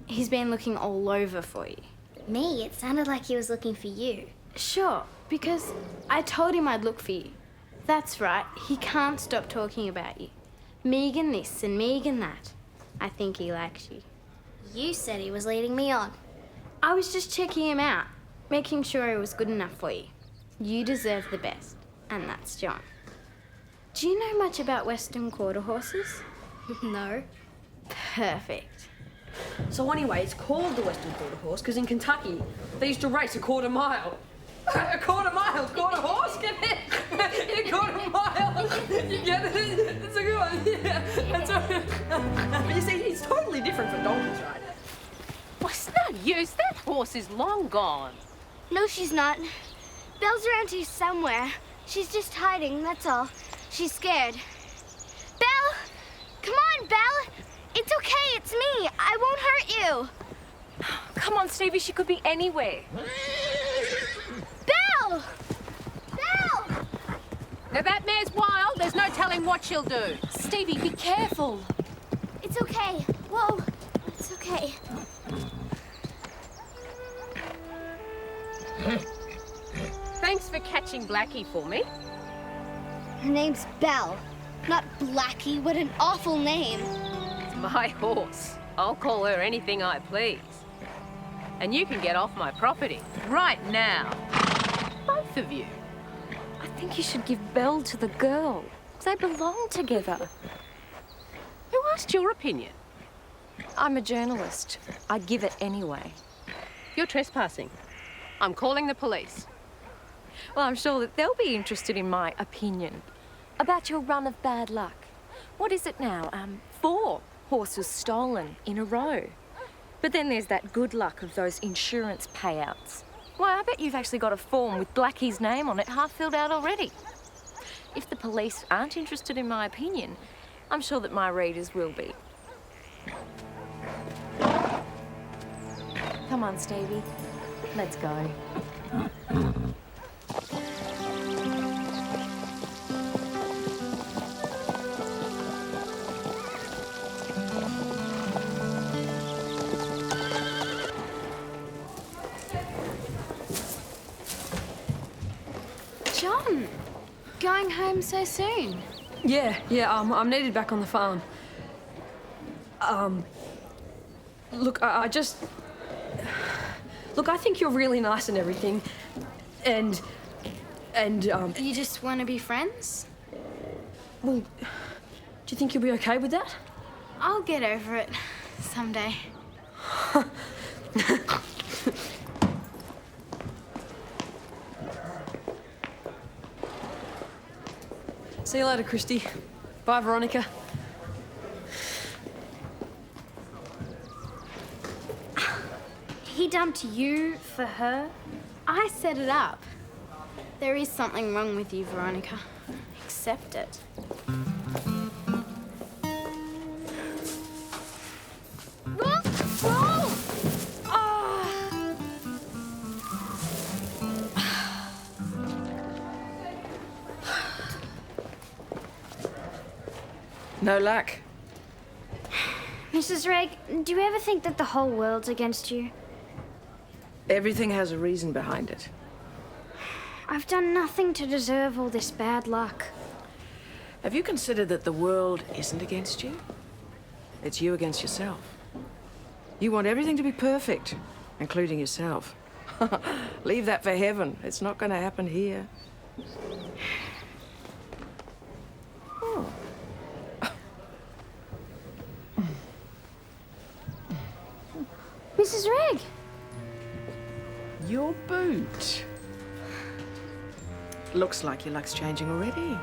He's been looking all over for you. Me? It sounded like he was looking for you. Sure, because I told him I'd look for you. That's right, he can't stop talking about you. Megan this and Megan that. I think he likes you. You said he was leading me on. I was just checking him out, making sure he was good enough for you. You deserve the best, and that's John. Do you know much about Western quarter horses? No. Perfect. So anyway, it's called the Western Quarter Horse because in Kentucky they used to race a quarter mile. A quarter mile, quarter horse, get it? In a quarter mile. You get it? It's a good one. Yeah. That's right. You see, it's totally different from donkeys, right? What's that use? That horse is long gone. No, she's not. Belle's around here somewhere. She's just hiding, that's all. She's scared. Belle! Come on, Belle! It's okay, it's me. I won't hurt you. Come on, Stevie, she could be anywhere. Belle! Belle! Now that mare's wild. There's no telling what she'll do. Stevie, be careful. It's okay. Whoa. It's okay. Thanks for catching Blackie for me. Her name's Belle, not Blackie. What an awful name. It's my horse. I'll call her anything I please. And you can get off my property right now. Both of you. I think you should give Belle to the girl. They belong together. Who asked your opinion? I'm a journalist. I'd give it anyway. You're trespassing. I'm calling the police. Well, I'm sure that they'll be interested in my opinion. About your run of bad luck. What is it now? 4 horses stolen in a row. But then there's that good luck of those insurance payouts. Why, I bet you've actually got a form with Blackie's name on it half filled out already. If the police aren't interested in my opinion, I'm sure that my readers will be. Come on, Stevie. Let's go. John, going home so soon? Yeah, I'm needed back on the farm. Look, I just... Look, I think you're really nice and everything. And, You just want to be friends? well, do you think you'll be okay with that? I'll get over it someday. See you later, Christy. Bye, Veronica. He dumped you for her? I set it up. There is something wrong with you, Veronica. Accept it. Roll! Roll! No luck. Mrs. Reg, do you ever think that the whole world's against you? Everything has a reason behind it. I've done nothing to deserve all this bad luck. Have you considered that the world isn't against you? It's you against yourself. You want everything to be perfect, including yourself. Leave that for heaven. It's not going to happen here. Oh. Mrs. Reg! Your boot. Looks like your luck's changing already.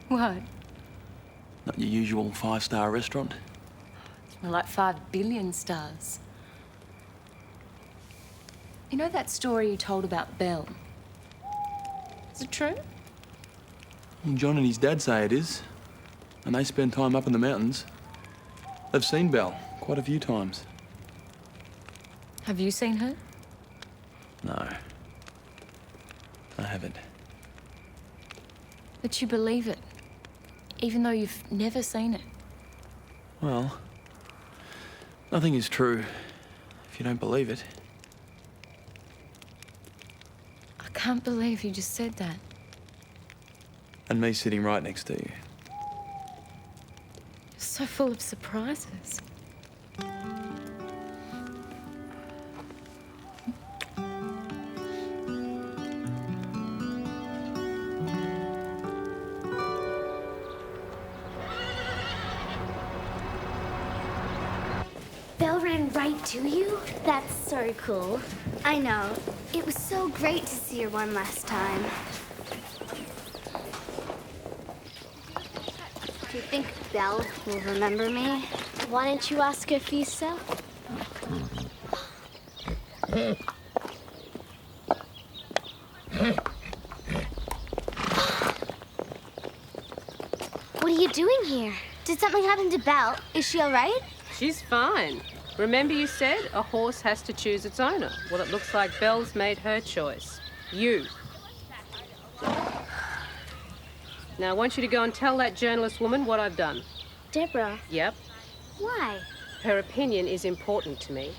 What? Not your usual 5-star restaurant. More like 5 billion stars. You know that story you told about Belle? Is it true? Well, John and his dad say it is. And they spend time up in the mountains. They've seen Belle quite a few times. Have you seen her? No. I haven't. But you believe it, even though you've never seen it. Well, nothing is true if you don't believe it. I can't believe you just said that. And me sitting right next to you. You're so full of surprises. Belle ran right to you? That's so cool. I know. It was so great to see her one last time. Do you think Belle will remember me? Why don't you ask her for yourself? What are you doing here? Did something happen to Belle? Is she all right? She's fine. Remember you said a horse has to choose its owner. Well, it looks like Belle's made her choice. You. Now, I want you to go and tell that journalist woman what I've done. Deborah. Yep. Why? Her opinion is important to me.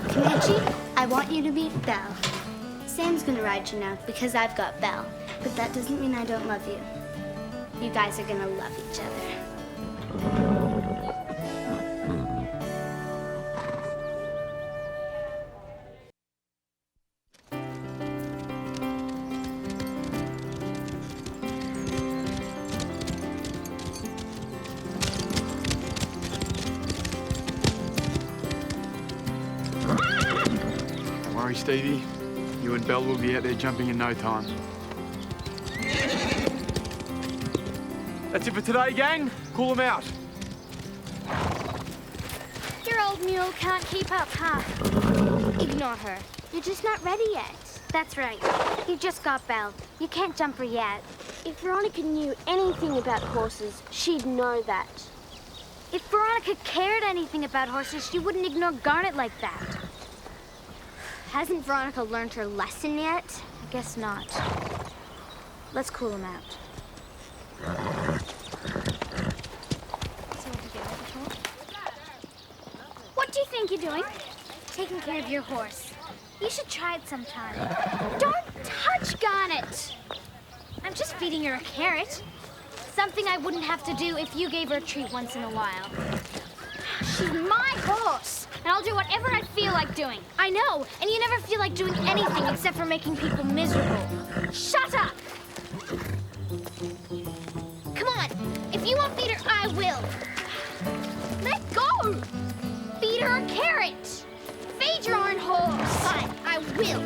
Comanche, I want you to meet Belle. Sam's gonna ride you now because I've got Belle, but that doesn't mean I don't love you. You guys are gonna love each other. Don't worry, Stevie. You and Belle will be out there jumping in no time. That's it for today, gang. Call them out. Your old mule can't keep up, huh? Ignore her. You're just not ready yet. That's right. You just got Belle. You can't jump her yet. If Veronica knew anything about horses, she'd know that. If Veronica cared anything about horses, she wouldn't ignore Garnet like that. Hasn't Veronica learned her lesson yet? I guess not. Let's cool him out. What do you think you're doing? Taking care of your horse. You should try it sometime. Don't touch Garnet! I'm just feeding her a carrot. Something I wouldn't have to do if you gave her a treat once in a while. She's my horse, and I'll do whatever I feel like doing. I know, and you never feel like doing anything except for making people miserable. Shut up! Come on, if you won't feed her, I will. Let go! Feed her a carrot. Feed your own horse. Fine, I will.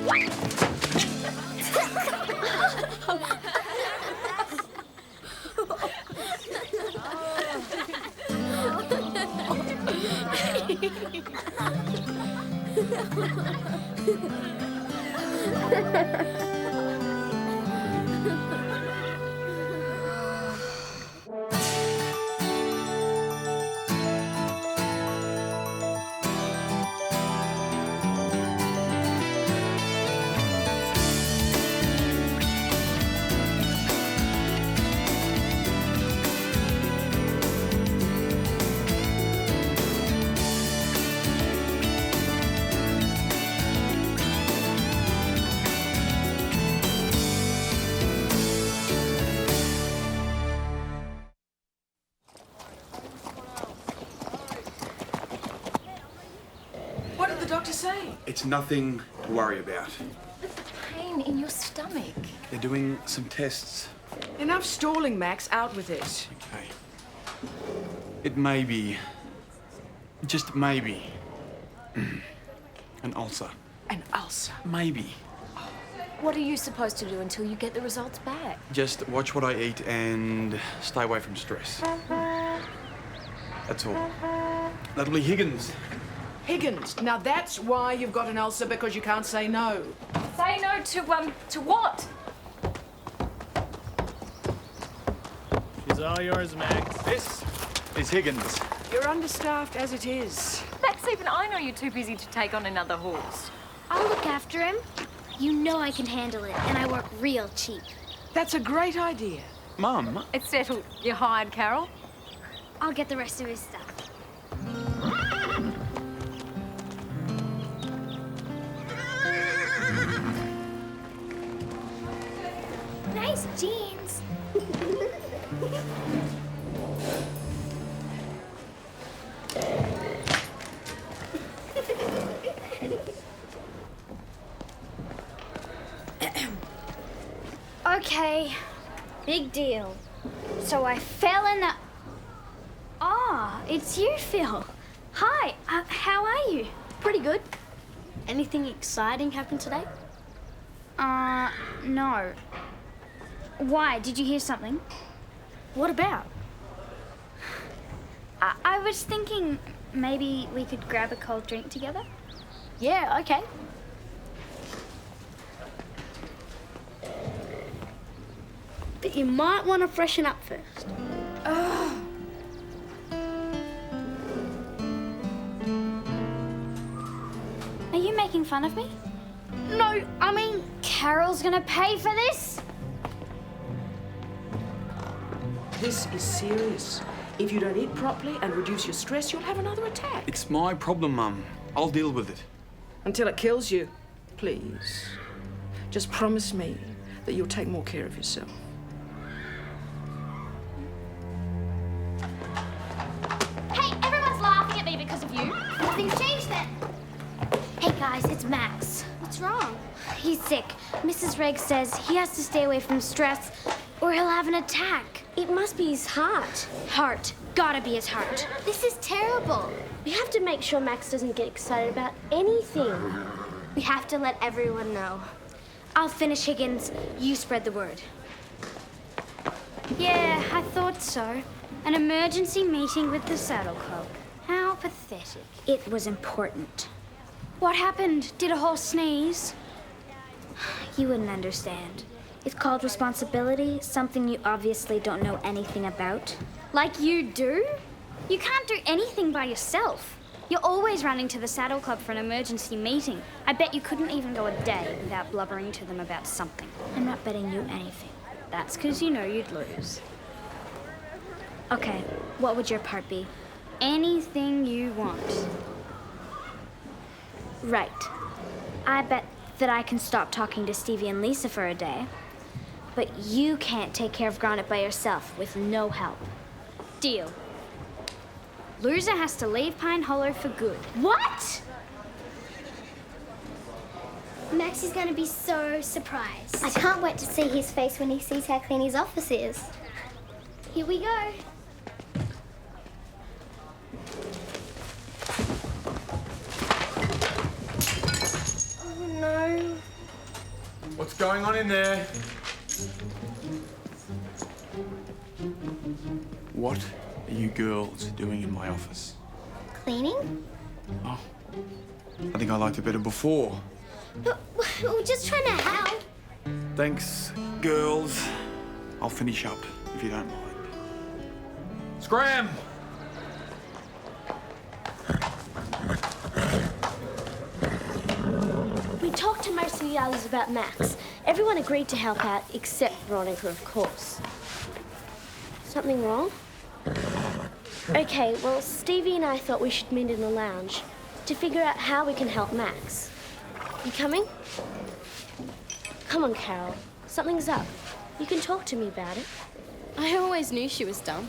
What did the doctor say? It's nothing to worry about. Pain in your stomach. They're doing some tests. Enough stalling, Max. Out with it. Okay. It may be, just maybe, an ulcer. An ulcer? Maybe. What are you supposed to do until you get the results back? Just watch what I eat and stay away from stress. That's all. That'll be Higgins. Higgins. Now that's why you've got an ulcer, because you can't say no. Say no to what? She's all yours, Max. This is Higgins. You're understaffed as it is. Max, even I know you're too busy to take on another horse. I'll look after him. You know I can handle it, and I work real cheap. That's a great idea. Mum? It's settled. You're hired, Carole. I'll get the rest of his stuff. Nice jeans. Okay, big deal. So I fell in the... Ah, it's you, Phil. Hi, how are you? Pretty good. Anything exciting happened today? No. Why? Did you hear something? What about? I was thinking maybe we could grab a cold drink together. Yeah, okay. But you might want to freshen up first. Are you making fun of me? No, I mean... Carole's gonna pay for this? This is serious. If you don't eat properly and reduce your stress, you'll have another attack. It's my problem, Mum. I'll deal with it. Until it kills you. Please. Just promise me that you'll take more care of yourself. Hey, everyone's laughing at me because of you. Nothing's changed then. Hey guys, it's Max. What's wrong? He's sick. Mrs. Reg says he has to stay away from stress or he'll have an attack. It must be his heart. Heart. Gotta be his heart. This is terrible. We have to make sure Max doesn't get excited about anything. We have to let everyone know. I'll finish Higgins. You spread the word. Yeah, I thought so. An emergency meeting with the Saddle Club. How pathetic. It was important. What happened? Did a horse sneeze? You wouldn't understand. It's called responsibility, something you obviously don't know anything about. Like you do? You can't do anything by yourself. You're always running to the Saddle Club for an emergency meeting. I bet you couldn't even go a day without blubbering to them about something. I'm not betting you anything. That's because you know you'd lose. Okay, what would your part be? Anything you want. Right. I bet that I can stop talking to Stevie and Lisa for a day. But you can't take care of Garnet by yourself with no help. Deal. Loser has to leave Pine Hollow for good. What? Max is going to be so surprised. I can't wait to see his face when he sees how clean his office is. Here we go. Oh, no. What's going on in there? What are you girls doing in my office? Cleaning? Oh, I think I liked it better before. But we're just trying to help. Thanks, girls. I'll finish up, if you don't mind. Scram! We talked to most of the others about Max. Everyone agreed to help out, except Veronica, of course. Something wrong? Okay, well, Stevie and I thought we should meet in the lounge to figure out how we can help Max. You coming? Come on, Carole. Something's up. You can talk to me about it. I always knew she was dumb.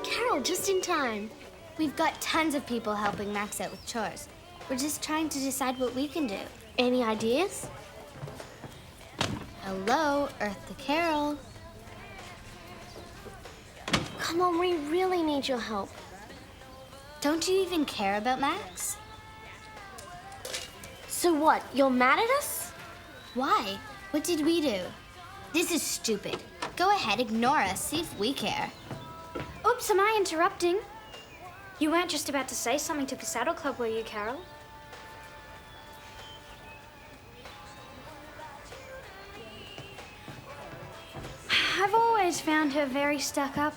Carole, just in time. We've got tons of people helping Max out with chores. We're just trying to decide what we can do. Any ideas? Hello, Eartha Carole. Come on, we really need your help. Don't you even care about Max? So what, you're mad at us? Why? What did we do? This is stupid. Go ahead, ignore us, see if we care. Oops, am I interrupting? You weren't just about to say something to the Saddle Club, were you, Carole? I've always found her very stuck up.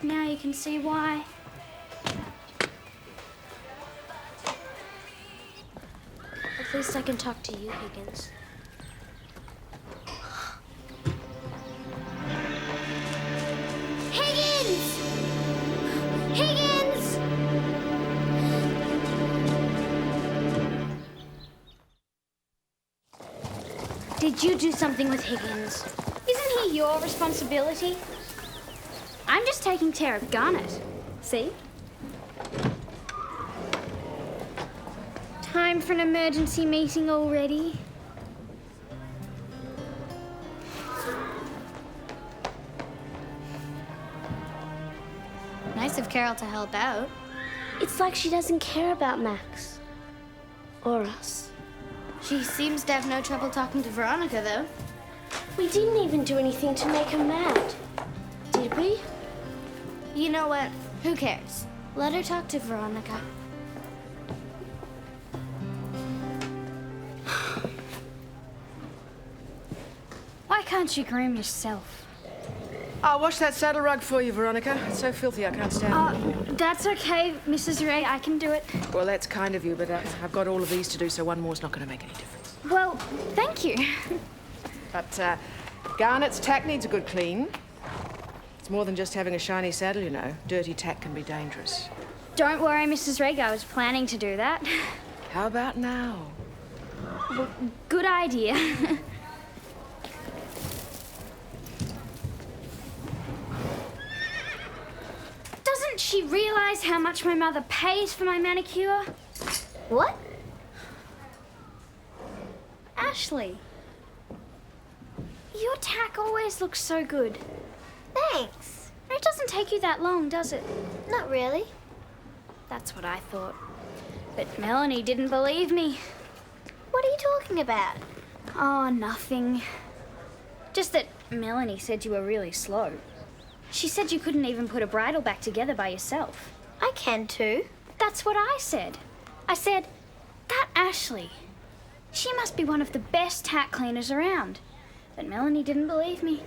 Now you can see why. At least I can talk to you, Higgins. Higgins! Higgins! Did you do something with Higgins? Isn't he your responsibility? I'm just taking care of Garnet. See? Time for an emergency meeting already. Nice of Carole to help out. It's like she doesn't care about Max. Or us. She seems to have no trouble talking to Veronica, though. We didn't even do anything to make her mad. Did we? You know what? Who cares? Let her talk to Veronica. Why can't you groom yourself? I'll wash that saddle rug for you, Veronica. It's so filthy I can't stand it. That's okay, Mrs. Ray. I can do it. Well, that's kind of you, but I've got all of these to do, so one more's not going to make any difference. Well, thank you. But Garnet's tack needs a good clean. It's more than just having a shiny saddle, you know. Dirty tack can be dangerous. Don't worry, Mrs. Reg. I was planning to do that. How about now? Well, good idea. Doesn't she realize how much my mother pays for my manicure? What? Ashley, your tack always looks so good. Thanks. It doesn't take you that long, does it? Not really. That's what I thought. But Melanie didn't believe me. What are you talking about? Oh, nothing. Just that Melanie said you were really slow. She said you couldn't even put a bridle back together by yourself. I can too. That's what I said. I said, that Ashley, she must be one of the best tack cleaners around. But Melanie didn't believe me.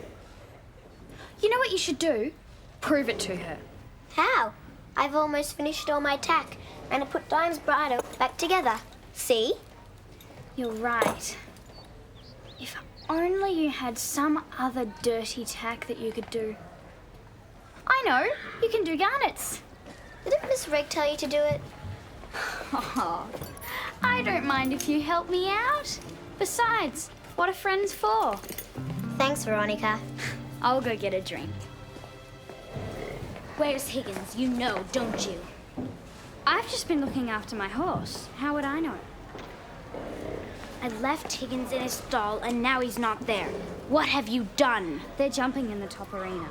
You know what you should do? Prove it to her. How? I've almost finished all my tack and I put Dime's bridle back together. See? You're right. If only you had some other dirty tack that you could do. I know, you can do Garnet's. Didn't Miss Reg tell you to do it? Oh, I don't mind if you help me out. Besides, what are friends for? Thanks, Veronica. I'll go get a drink. Where's Higgins? You know, don't you? I've just been looking after my horse. How would I know? I left Higgins in his stall and now he's not there. What have you done? They're jumping in the top arena.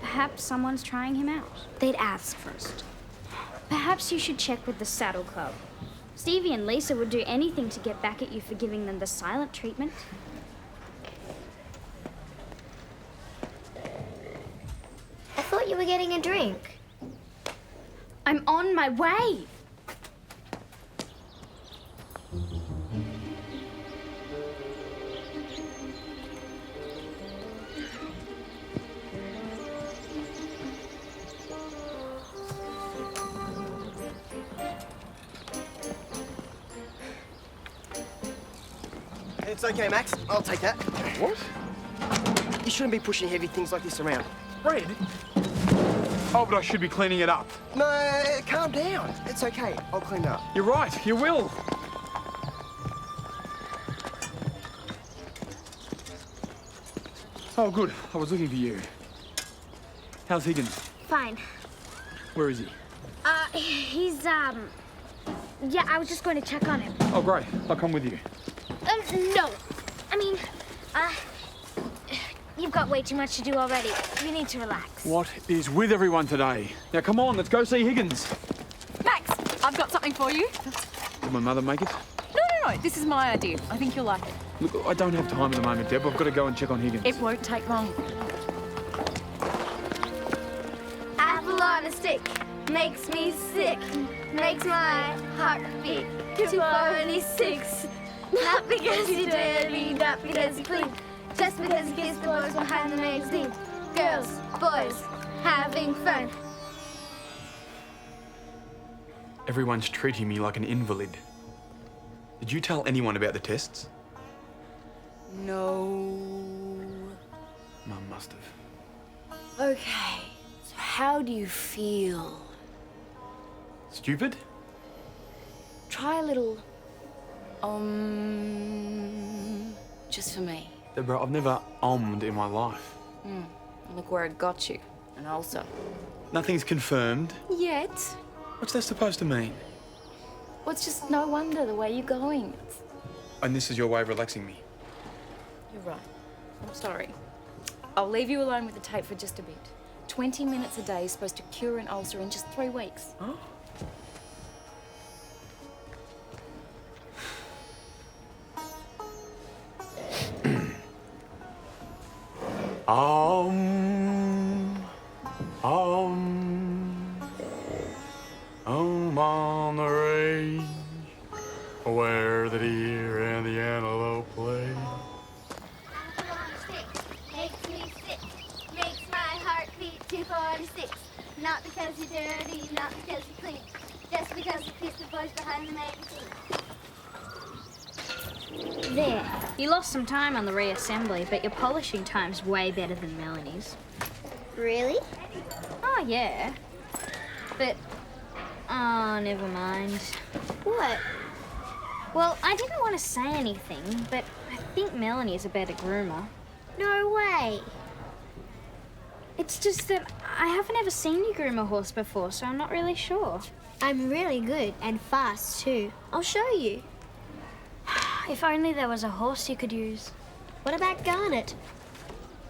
Perhaps someone's trying him out. They'd ask first. Perhaps you should check with the Saddle Club. Stevie and Lisa would do anything to get back at you for giving them the silent treatment. we're getting a drink. I'm on my way. It's okay, Max. I'll take that. What? You shouldn't be pushing heavy things like this around. Bread? Oh, but I should be cleaning it up. No, calm down. It's okay. I'll clean it up. You're right, you will. Oh, good. I was looking for you. How's Higgins? Fine. Where is he? He's, yeah, I was just going to check on him. Oh, great. I'll come with you. No. I mean, you've got way too much to do already. You need to relax. What is with everyone today? Now, come on, let's go see Higgins. Max, I've got something for you. Did my mother make it? No, this is my idea. I think you'll like it. Look, I don't have time at the moment, Deb. I've got to go and check on Higgins. It won't take long. Apple on a stick makes me sick, makes my heart beat 246. Not because you're dirty, not because you're clean, just because you kiss the boys behind the magazine. Girls, boys, having fun. Everyone's treating me like an invalid. Did you tell anyone about the tests? No. Mum must have. Okay, so how do you feel? Stupid? Try a little, just for me. Deborah, I've never ommed in my life. Look where it got you, an ulcer. Nothing's confirmed. Yet. What's that supposed to mean? Well, it's just no wonder the way you're going. And this is your way of relaxing me? You're right. I'm sorry. I'll leave you alone with the tape for just a bit. 20 minutes a day is supposed to cure an ulcer in just 3 weeks. Oh. I'm on the range where the deer and the antelope play. Makes me sick, makes my heart beat 246. Not because you're dirty, not because you're clean, just because you kiss the boys behind the magazine. There. You lost some time on the reassembly, but your polishing time's way better than Melanie's. Really? Oh, yeah. But, oh, never mind. What? Well, I didn't want to say anything, but I think Melanie's a better groomer. No way. It's just that I haven't ever seen you groom a horse before, so I'm not really sure. I'm really good and fast too. I'll show you. If only there was a horse you could use. What about Garnet?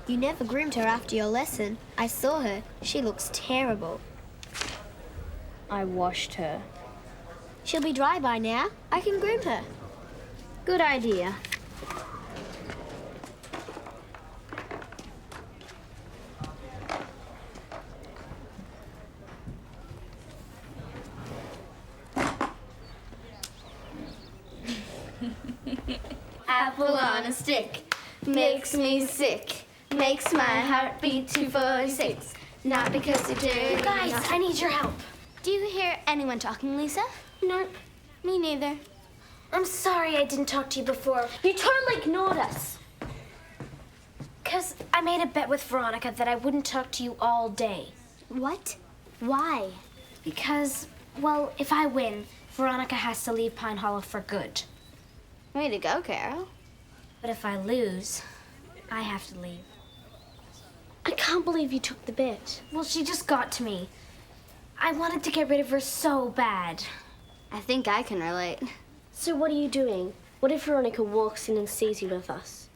You never groomed her after your lesson. I saw her. She looks terrible. I washed her. She'll be dry by now. I can groom her. Good idea. Apple on a stick makes me sick, makes my heart beat 246. Not because you're dirty. Guys, I need your help. Do you hear anyone talking, Lisa? Nope. Me neither. I'm sorry I didn't talk to you before. You totally ignored us. Because I made a bet with Veronica that I wouldn't talk to you all day. What? Why? Because, well, if I win, Veronica has to leave Pine Hollow for good. Way to go, Carole. But if I lose, I have to leave. I can't believe you took the bet. Well, she just got to me. I wanted to get rid of her so bad. I think I can relate. So what are you doing? What if Veronica walks in and sees you with us?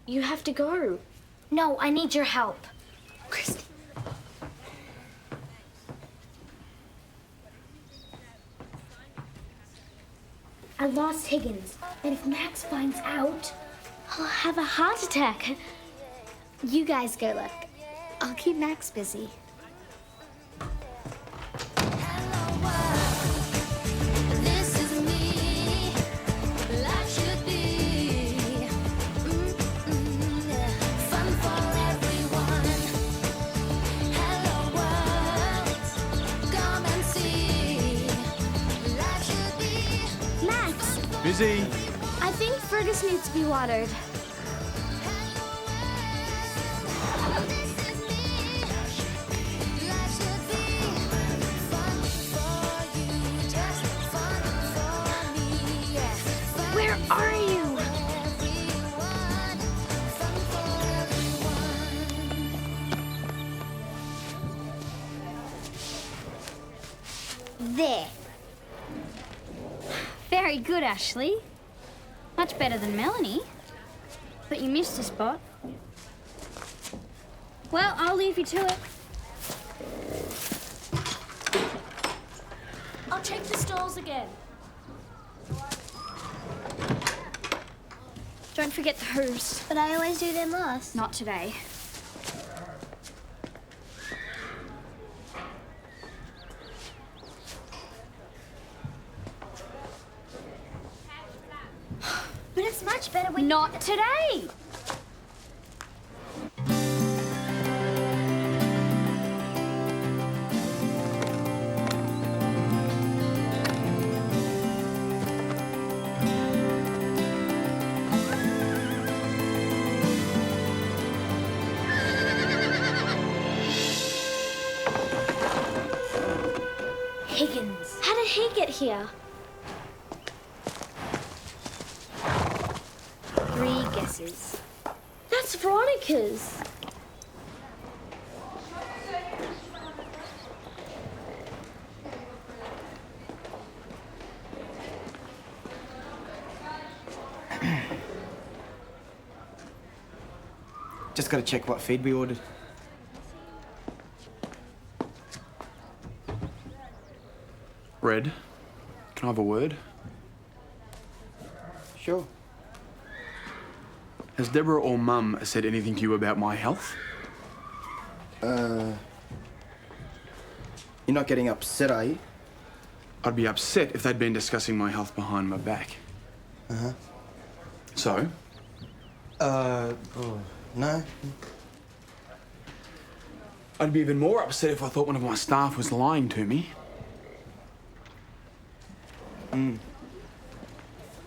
You have to go. No, I need your help. Christy. I lost Higgins, and if Max finds out, I'll have a heart attack. You guys go look. I'll keep Max busy. Busy. I think Fergus needs to be watered. Where are you? There. Very good, Ashley. Much better than Melanie. But you missed a spot. Well, I'll leave you to it. I'll check the stalls again. Don't forget the hooves. But I always do them last. Not today. But it's much better when... Not today! Higgins. How did he get here? 3 guesses. That's Veronica's. Just gotta check what feed we ordered. Red, can I have a word? Sure. Has Deborah or Mum said anything to you about my health? You're not getting upset, are you? I'd be upset if they'd been discussing my health behind my back. Uh-huh. So? No. I'd be even more upset if I thought one of my staff was lying to me.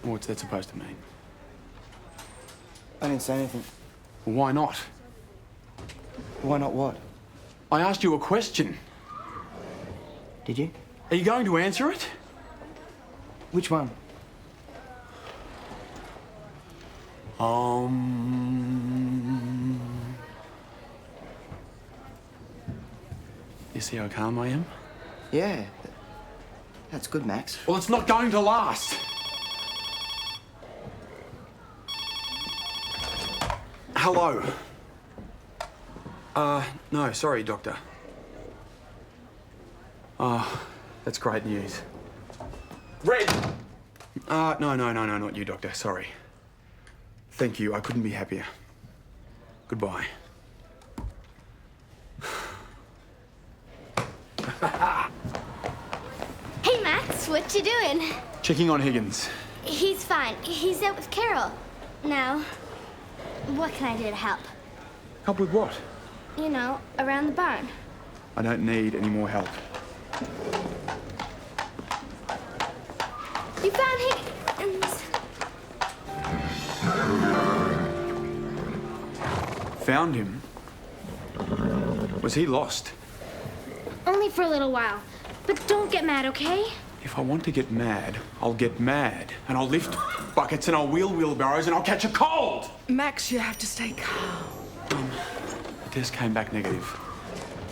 What's that supposed to mean? I didn't say anything. Why not? Why not what? I asked you a question. Did you? Are you going to answer it? Which one? You see how calm I am? Yeah. That's good, Max. Well, it's not going to last. Hello. No, sorry, Doctor. That's great news. Red! No, not you, Doctor. Sorry. Thank you. I couldn't be happier. Goodbye. Hey, Max, what you doing? Checking on Higgins. He's fine. He's out with Carole. Now, what can I do to help? Help with what? You know, around the barn. I don't need any more help. You found Higgins. Found him? Was he lost? Only for a little while. But don't get mad, okay? If I want to get mad, I'll get mad. And I'll lift buckets and I'll wheel wheelbarrows and I'll catch a cold! Max, you have to stay calm. The test came back negative.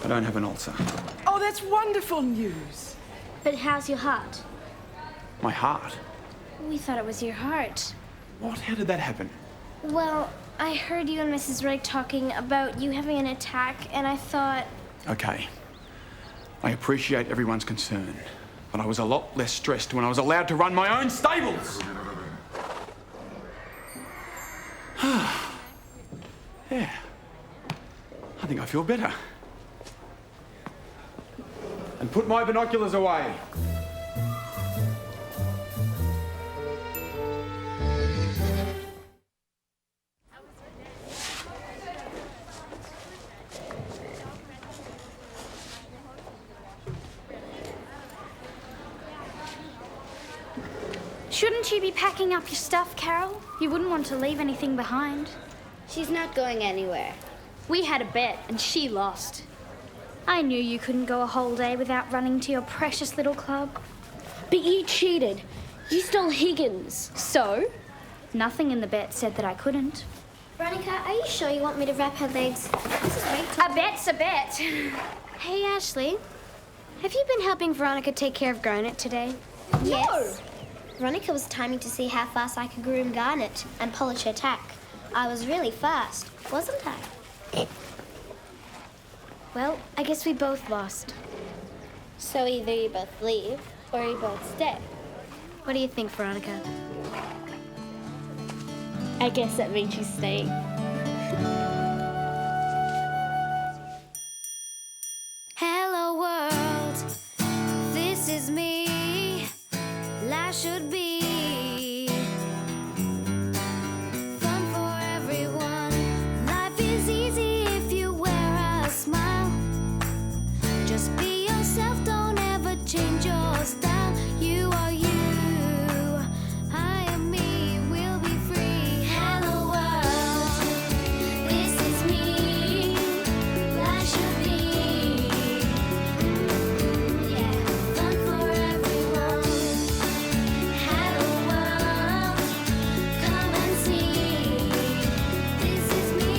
I don't have an ulcer. Oh, that's wonderful news. But how's your heart? My heart? We thought it was your heart. What? How did that happen? Well, I heard you and Mrs. Wright talking about you having an attack, and I thought... Okay. I appreciate everyone's concern, but I was a lot less stressed when I was allowed to run my own stables. Yeah. I think I feel better. And put my binoculars away. Shouldn't you be packing up your stuff, Carole? You wouldn't want to leave anything behind. She's not going anywhere. We had a bet and she lost. I knew you couldn't go a whole day without running to your precious little club. But you cheated. You stole Higgins. So? Nothing in the bet said that I couldn't. Veronica, are you sure you want me to wrap her legs? This is Rachel. A bet's a bet. Hey, Ashley. Have you been helping Veronica take care of Garnet today? Yes. Veronica was timing to see how fast I could groom Garnet and polish her tack. I was really fast, wasn't I? Well, I guess we both lost. So either you both leave or you both stay. What do you think, Veronica? I guess that means she's staying. Hello world, this is me. Life should be fun for everyone. Life is easy if you wear a smile. Just be yourself, don't ever change your style. You are you, I am me, we'll be free. Hello world, this is me. Life should be, yeah, fun for everyone. Hello world, come and see. This is me.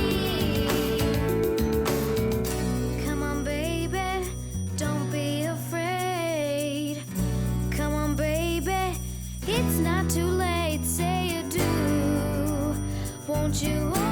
Come on, baby, don't be afraid. Come on, baby, it's not too late. Say you do. Won't you?